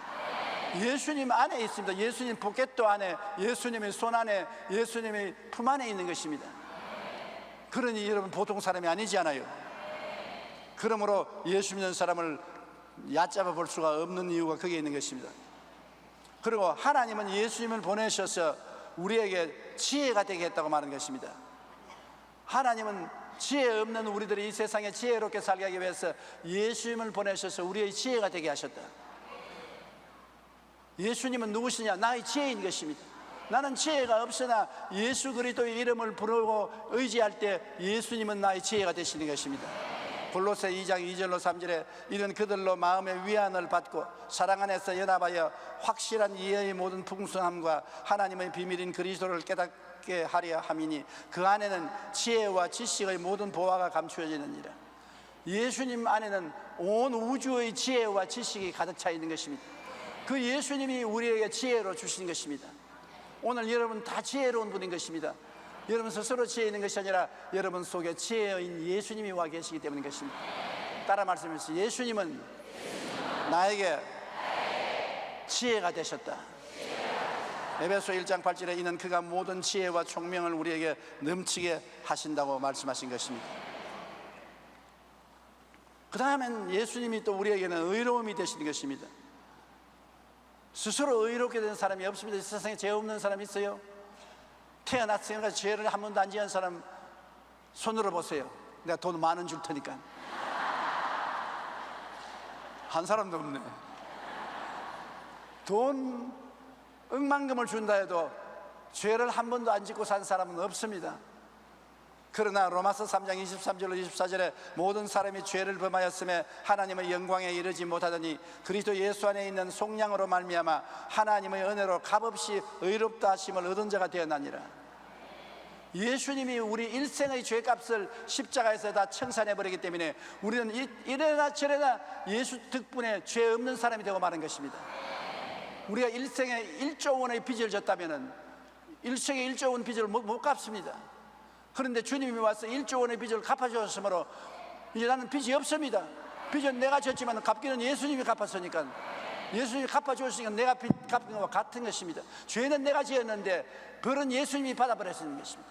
예수님 안에 있습니다. 예수님 포켓도 안에, 예수님의 손 안에, 예수님의 품 안에 있는 것입니다. 그러니 여러분 보통 사람이 아니지 않아요. 그러므로 예수 믿는 사람을 얕잡아 볼 수가 없는 이유가 거기에 있는 것입니다. 그리고 하나님은 예수님을 보내셔서 우리에게 지혜가 되게 했다고 말하는 것입니다. 하나님은 지혜 없는 우리들이 이 세상에 지혜롭게 살게 하기 위해서 예수님을 보내셔서 우리의 지혜가 되게 하셨다. 예수님은 누구시냐? 나의 지혜인 것입니다. 나는 지혜가 없으나 예수 그리스도의 이름을 부르고 의지할 때 예수님은 나의 지혜가 되시는 것입니다. 골로새 2장 2절로 3절에 이런 그들로 마음의 위안을 받고 사랑 안에서 연합하여 확실한 이해의 모든 풍성함과 하나님의 비밀인 그리스도를 깨닫게 하려 함이니 그 안에는 지혜와 지식의 모든 보화가 감추어지느니라. 예수님 안에는 온 우주의 지혜와 지식이 가득 차 있는 것입니다. 그 예수님이 우리에게 지혜로 주신 것입니다. 오늘 여러분 다 지혜로운 분인 것입니다. 여러분 스스로 지혜 있는 것이 아니라 여러분 속에 지혜인 예수님이 와 계시기 때문인 것입니다. 따라 말씀하세요. 예수님은 나에게 지혜가 되셨다. 에베소 1장 8절에 이는 그가 모든 지혜와 총명을 우리에게 넘치게 하신다고 말씀하신 것입니다. 그 다음엔 예수님이 또 우리에게는 의로움이 되시는 것입니다. 스스로 의롭게 된 사람이 없습니다. 세상에 죄 없는 사람 있어요? 태어났으니까 죄를 한 번도 안 지은 사람 손으로 보세요. 내가 돈 10,000원 줄 테니까. 한 사람도 없네. 돈 억만금을 준다 해도 죄를 한 번도 안 짓고 산 사람은 없습니다. 그러나 로마서 3장 23절로 24절에 모든 사람이 죄를 범하였음에 하나님의 영광에 이르지 못하더니 그리스도 예수 안에 있는 속량으로 말미암아 하나님의 은혜로 값없이 의롭다 하심을 얻은 자가 되었나니라. 예수님이 우리 일생의 죄값을 십자가에서 다 청산해버리기 때문에 우리는 이래나 저래나 예수 덕분에 죄 없는 사람이 되고 마는 것입니다. 우리가 일생에 1조 원의 빚을 졌다면 일생에 1조 원 빚을 못 갚습니다. 그런데 주님이 와서 1조 원의 빚을 갚아주셨으므로 이제 나는 빚이 없습니다. 빚은 내가 졌지만 갚기는 예수님이 갚았으니까, 예수님이 갚아주셨으니까 내가 빚 갚은 것과 같은 것입니다. 죄는 내가 지었는데 벌은 예수님이 받아버렸는 것입니다.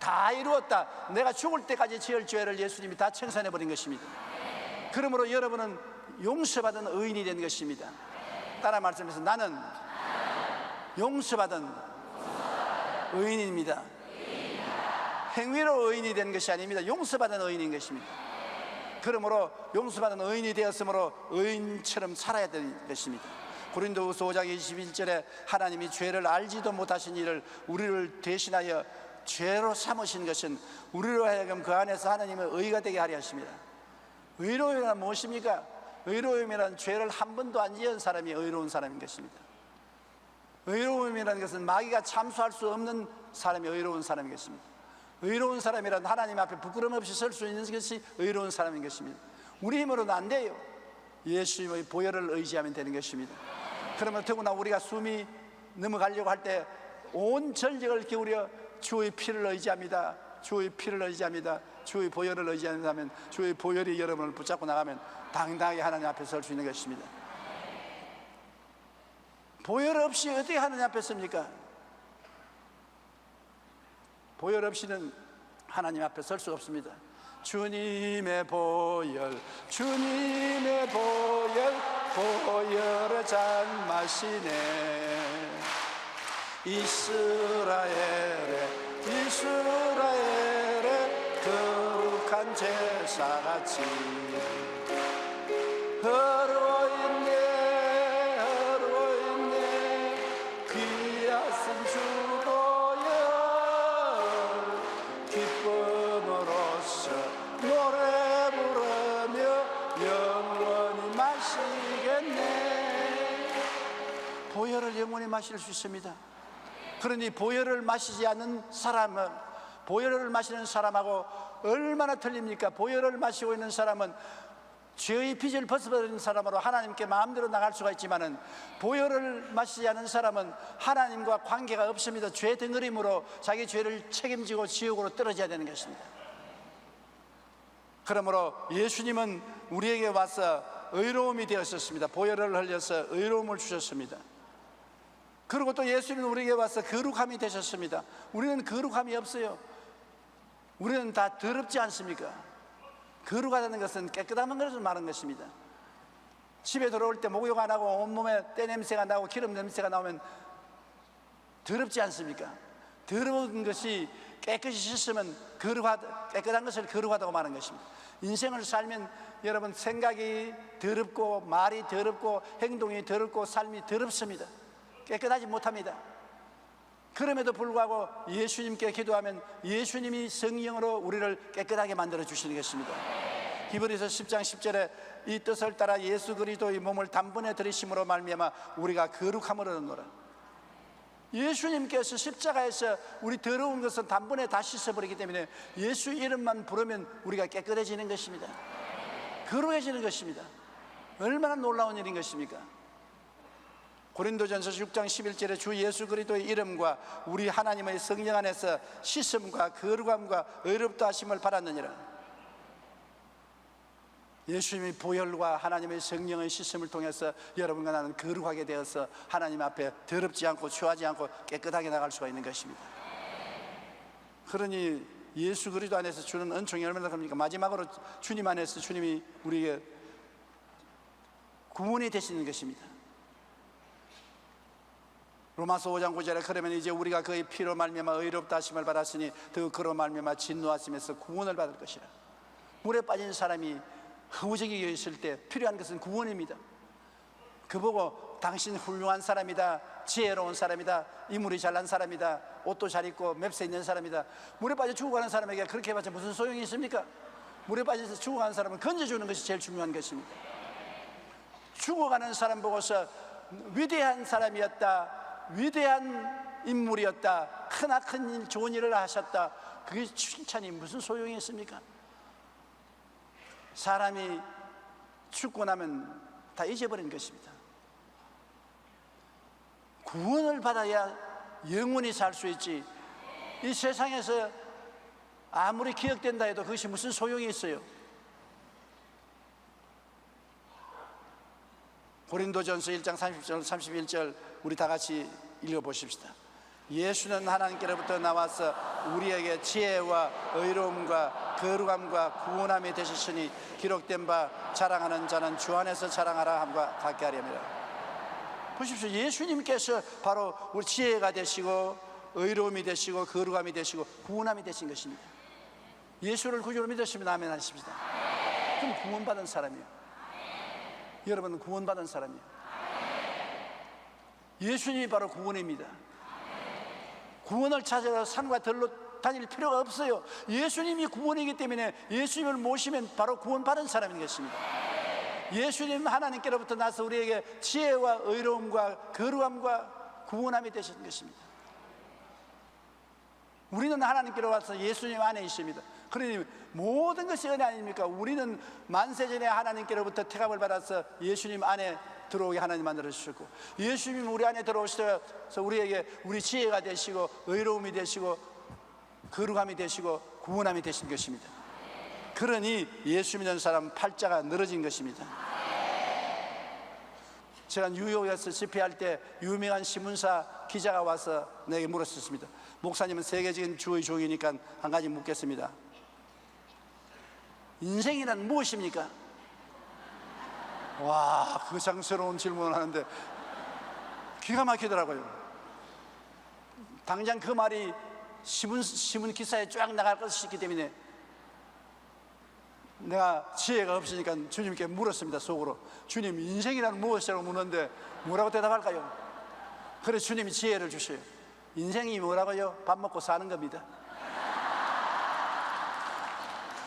다 이루었다. 내가 죽을 때까지 지을 죄를 예수님이 다 청산해버린 것입니다. 그러므로 여러분은 용서받은 의인이 된 것입니다. 따라 말씀해서 나는 용서받은 의인입니다. 행위로 의인이 된 것이 아닙니다. 용서받은 의인인 것입니다. 그러므로 용서받은 의인이 되었으므로 의인처럼 살아야 되는 것입니다. 고린도후서 5장 21절에 하나님이 죄를 알지도 못하신 이를 우리를 대신하여 죄로 삼으신 것은 우리로 하여금 그 안에서 하나님의 의가 되게 하려 하십니다. 의로움이란 무엇입니까? 의로움이란 죄를 한 번도 안 지은 사람이 의로운 사람인 것입니다. 의로움이라는 것은 마귀가 참수할 수 없는 사람이 의로운 사람인 것입니다. 의로운 사람이란 하나님 앞에 부끄럼 없이 설 수 있는 것이 의로운 사람인 것입니다. 우리 힘으로는 안 돼요. 예수님의 보혈을 의지하면 되는 것입니다. 그러면 더구나 우리가 숨이 넘어가려고 할 때 온 전력을 기울여 주의 피를 의지합니다. 주의 피를 의지합니다. 주의 보혈을 의지한다면 주의 보혈이 여러분을 붙잡고 나가면 당당하게 하나님 앞에 설 수 있는 것입니다. 보혈 없이 어떻게 하나님 앞에 섭니까? 보혈 없이는 하나님 앞에 설 수 없습니다. 주님의 보혈, 주님의 보혈, 보혈의 잔 마시네. 이스라엘의 거룩한 제사같이 흐르어있네, 흐르어있네. 귀하신 주 보혈 기쁨으로써 노래 부르며 영원히 마시겠네. 보혈을 영원히 마실 수 있습니다. 그러니 보혈을 마시지 않는 사람은, 보혈을 마시는 사람하고 얼마나 틀립니까? 보혈을 마시고 있는 사람은 죄의 빚을 벗어버리는 사람으로 하나님께 마음대로 나갈 수가 있지만은 보혈을 마시지 않은 사람은 하나님과 관계가 없습니다. 죄 덩어림으로 자기 죄를 책임지고 지옥으로 떨어져야 되는 것입니다. 그러므로 예수님은 우리에게 와서 의로움이 되었었습니다. 보혈을 흘려서 의로움을 주셨습니다. 그리고 또 예수님은 우리에게 와서 거룩함이 되셨습니다. 우리는 거룩함이 없어요. 우리는 다 더럽지 않습니까? 거룩하다는 것은 깨끗한 것을 말하는 것입니다. 집에 들어올 때 목욕 안 하고 온몸에 때 냄새가 나고 기름 냄새가 나오면 더럽지 않습니까? 더러운 것이 깨끗이 씻으면 깨끗한 것을 거룩하다고 말하는 것입니다. 인생을 살면 여러분 생각이 더럽고 말이 더럽고 행동이 더럽고 삶이 더럽습니다. 깨끗하지 못합니다. 그럼에도 불구하고 예수님께 기도하면 예수님이 성령으로 우리를 깨끗하게 만들어 주시는 것입니다. 히브리서 10장 10절에 이 뜻을 따라 예수 그리스도의 몸을 단번에 들이심으로 말미암아 우리가 거룩함을 얻노라. 예수님께서 십자가에서 우리 더러운 것은 단번에 다 씻어버리기 때문에 예수 이름만 부르면 우리가 깨끗해지는 것입니다. 거룩해지는 것입니다. 얼마나 놀라운 일인 것입니까? 고린도전서 6장 11절에 주 예수 그리스도의 이름과 우리 하나님의 성령 안에서 씻음과 거룩함과 의롭다 하심을 받았느니라. 예수님의 보혈과 하나님의 성령의 씻음을 통해서 여러분과 나는 거룩하게 되어서 하나님 앞에 더럽지 않고 추하지 않고 깨끗하게 나갈 수가 있는 것입니다. 그러니 예수 그리스도 안에서 주는 은총이 얼마나 큽니까? 마지막으로 주님 안에서 주님이 우리에게 구원이 되시는 것입니다. 로마서 5장 9절에 그러면 이제 우리가 그의 피로 말미암아 의롭다 하심을 받았으니 더 그로 말미암아 진노하심에서 구원을 받을 것이라. 물에 빠진 사람이 허무적이게 있을 때 필요한 것은 구원입니다. 그보고 당신 훌륭한 사람이다, 지혜로운 사람이다, 인물이 잘난 사람이다, 옷도 잘 입고 맵새 있는 사람이다. 물에 빠져 죽어가는 사람에게 그렇게 해봤자 무슨 소용이 있습니까? 물에 빠져서 죽어가는 사람은 건져주는 것이 제일 중요한 것입니다. 죽어가는 사람 보고서 위대한 사람이었다, 위대한 인물이었다, 크나큰 일, 좋은 일을 하셨다, 그게 칭찬이 무슨 소용이 있습니까? 사람이 죽고 나면 다 잊어버린 것입니다. 구원을 받아야 영원히 살 수 있지, 이 세상에서 아무리 기억된다 해도 그것이 무슨 소용이 있어요? 고린도전서 1장 30절 31절 우리 다 같이 읽어보십시다. 예수는 하나님께로부터 나와서 우리에게 지혜와 의로움과 거룩함과 구원함이 되셨으니 기록된 바 자랑하는 자는 주 안에서 자랑하라 함과 같게 하렵니다. 보십시오. 예수님께서 바로 우리 지혜가 되시고 의로움이 되시고 거룩함이 되시고 구원함이 되신 것입니다. 예수를 구주로 믿으시면 아멘 하십시다. 그럼 구원받은 사람이에요. 여러분은 구원받은 사람이에요. 예수님이 바로 구원입니다. 구원을 찾아서 산과 들로 다닐 필요가 없어요. 예수님이 구원이기 때문에 예수님을 모시면 바로 구원받은 사람인 것입니다. 예수님 하나님께로부터 나서 우리에게 지혜와 의로움과 거룩함과 구원함이 되신 것입니다. 우리는 하나님께로 와서 예수님 안에 있습니다. 그러니 모든 것이 은혜 아닙니까? 우리는 만세전에 하나님께로부터 택함을 받아서 예수님 안에 들어오게 하나님 만들어 주셨고, 예수님 우리 안에 들어오셔서 우리에게 우리 지혜가 되시고 의로움이 되시고 거룩함이 되시고 구원함이 되신 것입니다. 그러니 예수 믿는 사람 팔자가 늘어진 것입니다. 제가 뉴욕에서 집회할 때 유명한 신문사 기자가 와서 내게 물었습니다. 목사님은 세계적인 주의 종이니까 한 가지 묻겠습니다. 인생이란 무엇입니까? 와, 그 장스러운 질문을 하는데 기가 막히더라고요. 당장 그 말이 신문 기사에 쫙 나갈 것이기 때문에 내가 지혜가 없으니까 주님께 물었습니다. 속으로, 주님, 인생이란 무엇이라고 묻는데 뭐라고 대답할까요? 그래서 주님이 지혜를 주셔요. 인생이 뭐라고요? 밥 먹고 사는 겁니다.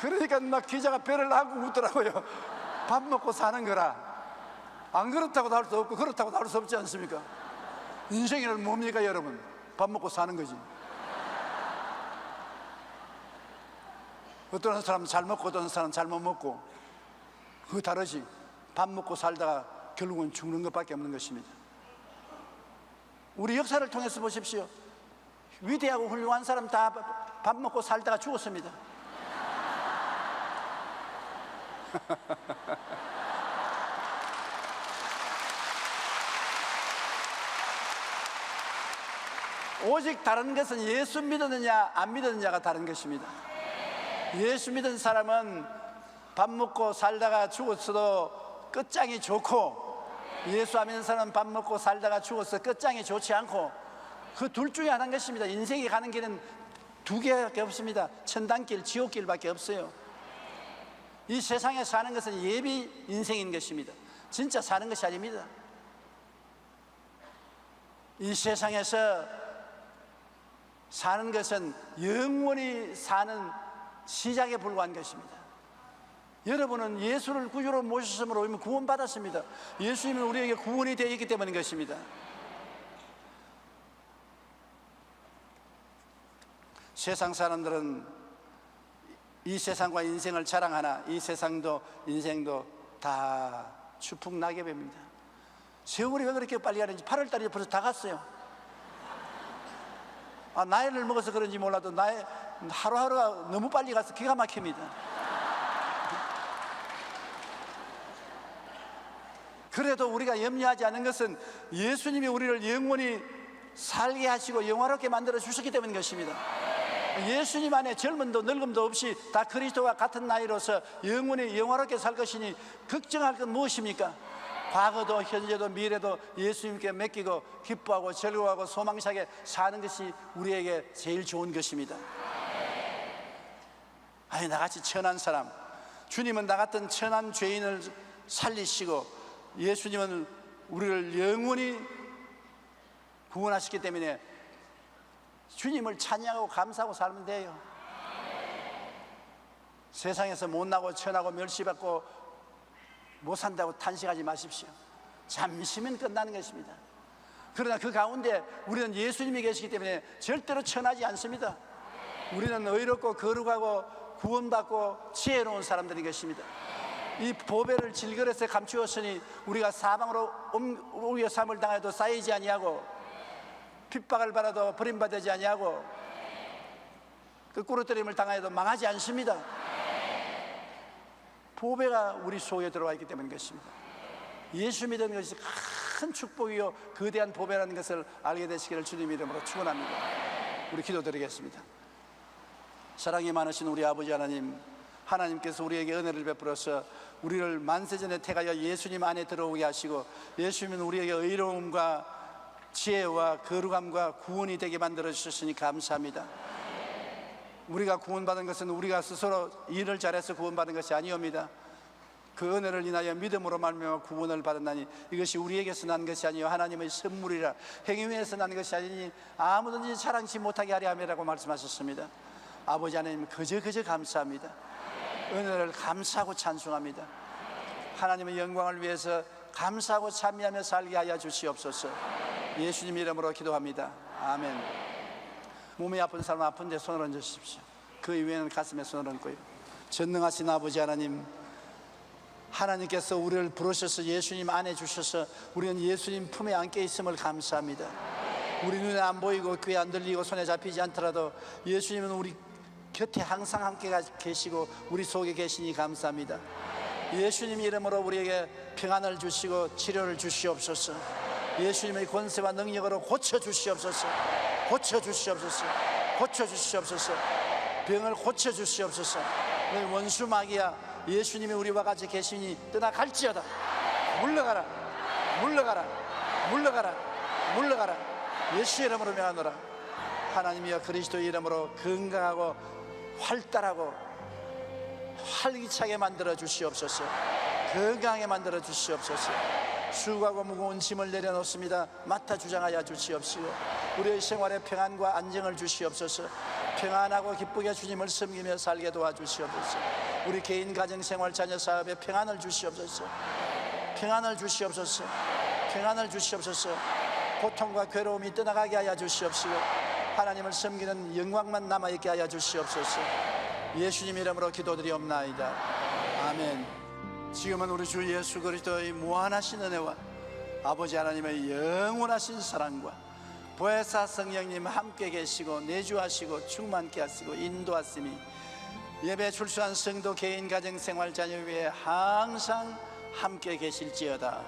그러니까 막 기자가 배를 하고 웃더라고요. 밥 먹고 사는 거라. 안 그렇다고도 할 수 없고 그렇다고도 할 수 없지 않습니까? 인생이란 뭡니까 여러분? 밥 먹고 사는 거지. 어떤 사람은 잘 먹고 어떤 사람은 잘못 먹고, 그거 다르지. 밥 먹고 살다가 결국은 죽는 것밖에 없는 것입니다. 우리 역사를 통해서 보십시오. 위대하고 훌륭한 사람 다 밥 먹고 살다가 죽었습니다. 오직 다른 것은 예수 믿었느냐 안 믿었느냐가 다른 것입니다. 예수 믿은 사람은 밥 먹고 살다가 죽었어도 끝장이 좋고, 예수 안 믿는 사람은 밥 먹고 살다가 죽어서 끝장이 좋지 않고, 그 둘 중에 하나인 것입니다. 인생이 가는 길은 두 개밖에 없습니다. 천당길, 지옥길밖에 없어요. 이 세상에 사는 것은 예비 인생인 것입니다. 진짜 사는 것이 아닙니다. 이 세상에서 사는 것은 영원히 사는 시작에 불과한 것입니다. 여러분은 예수를 구주로 모셨음으로 이미 구원받았습니다. 예수님은 우리에게 구원이 되어 있기 때문인 것입니다. 세상 사람들은 이 세상과 인생을 자랑하나 이 세상도 인생도 다 추풍 낙엽입니다. 세월이 왜 그렇게 빨리 가는지 8월달이 벌써 다 갔어요. 나이를 먹어서 그런지 몰라도 나의 하루하루가 너무 빨리 가서 기가 막힙니다. 그래도 우리가 염려하지 않은 것은 예수님이 우리를 영원히 살게 하시고 영화롭게 만들어 주셨기 때문인 것입니다. 예수님 안에 젊음도 늙음도 없이 다 그리스도와 같은 나이로서 영원히 영화롭게 살 것이니 걱정할 건 무엇입니까? 과거도 현재도 미래도 예수님께 맡기고 기뻐하고 즐거워하고 소망차게 사는 것이 우리에게 제일 좋은 것입니다. 아니, 나같이 천한 사람, 주님은 나 같은 천한 죄인을 살리시고 예수님은 우리를 영원히 구원하셨기 때문에 주님을 찬양하고 감사하고 살면 돼요. 세상에서 못나고 천하고 멸시받고 못 산다고 탄식하지 마십시오. 잠시면 끝나는 것입니다. 그러나 그 가운데 우리는 예수님이 계시기 때문에 절대로 천하지 않습니다. 우리는 의롭고 거룩하고 구원받고 지혜로운 사람들인 것입니다. 이 보배를 질그릇에 감추었으니 우리가 사방으로 우리의 삶을 당해도 쌓이지 아니하고 핍박을 받아도 버림받지 아니하고 그 꾸러뜨림을 당해도 망하지 않습니다. 보배가 우리 속에 들어와 있기 때문인 것입니다. 예수 믿는 것이 큰 축복이요 거대한 보배라는 것을 알게 되시기를 주님 이름으로 축원합니다. 우리 기도드리겠습니다. 사랑이 많으신 우리 아버지 하나님, 하나님께서 우리에게 은혜를 베풀어서 우리를 만세전에 택하여 예수님 안에 들어오게 하시고 예수님은 우리에게 의로움과 지혜와 거룩함과 구원이 되게 만들어 주셨으니 감사합니다. 우리가 구원받은 것은 우리가 스스로 일을 잘해서 구원받은 것이 아니옵니다. 그 은혜를 인하여 믿음으로 말미암아 구원을 받았나니 이것이 우리에게서 난 것이 아니요 하나님의 선물이라 행위에서 난 것이 아니니 아무든지 자랑치 못하게 하려 함이라고 말씀하셨습니다. 아버지 하나님 그저 감사합니다. 은혜를 감사하고 찬송합니다. 하나님의 영광을 위해서 감사하고 찬미하며 살게 하여 주시옵소서. 예수님 이름으로 기도합니다. 아멘. 몸이 아픈 사람 아픈 데 손을 얹어 주십시오. 그 이외에는 가슴에 손을 얹고요. 전능하신 아버지 하나님, 하나님께서 우리를 부르셔서 예수님 안에 주셔서 우리는 예수님 품에 안겨 있음을 감사합니다. 우리 눈에 안 보이고 귀에 안 들리고 손에 잡히지 않더라도 예수님은 우리 곁에 항상 함께 계시고 우리 속에 계시니 감사합니다. 예수님 이름으로 우리에게 평안을 주시고 치료를 주시옵소서. 예수님의 권세와 능력으로 고쳐주시옵소서. 고쳐주시옵소서. 고쳐주시옵소서. 병을 고쳐주시옵소서. 너희 원수 마귀야, 예수님이 우리와 같이 계시니 떠나갈지어다. 물러가라, 물러가라, 물러가라, 물러가라. 예수 이름으로 명하노라. 하나님이여 그리스도의 이름으로 건강하고 활달하고 활기차게 만들어 주시옵소서. 건강하게 만들어 주시옵소서. 수고하고 무거운 짐을 내려놓습니다. 맡아 주장하여 주시옵시고 우리의 생활에 평안과 안정을 주시옵소서. 평안하고 기쁘게 주님을 섬기며 살게 도와주시옵소서. 우리 개인 가정 생활 자녀 사업에 평안을 주시옵소서. 평안을 주시옵소서. 평안을 주시옵소서. 고통과 괴로움이 떠나가게 하여 주시옵시고 하나님을 섬기는 영광만 남아있게 하여 주시옵소서. 예수님 이름으로 기도드리옵나이다. 아멘. 지금은 우리 주 예수 그리스도의 무한하신 은혜와 아버지 하나님의 영원하신 사랑과 보혜사 성령님 함께 계시고 내주하시고 충만케 하시고 인도하시니 예배 출소한 성도 개인 가정 생활 자녀 위에 항상 함께 계실지어다.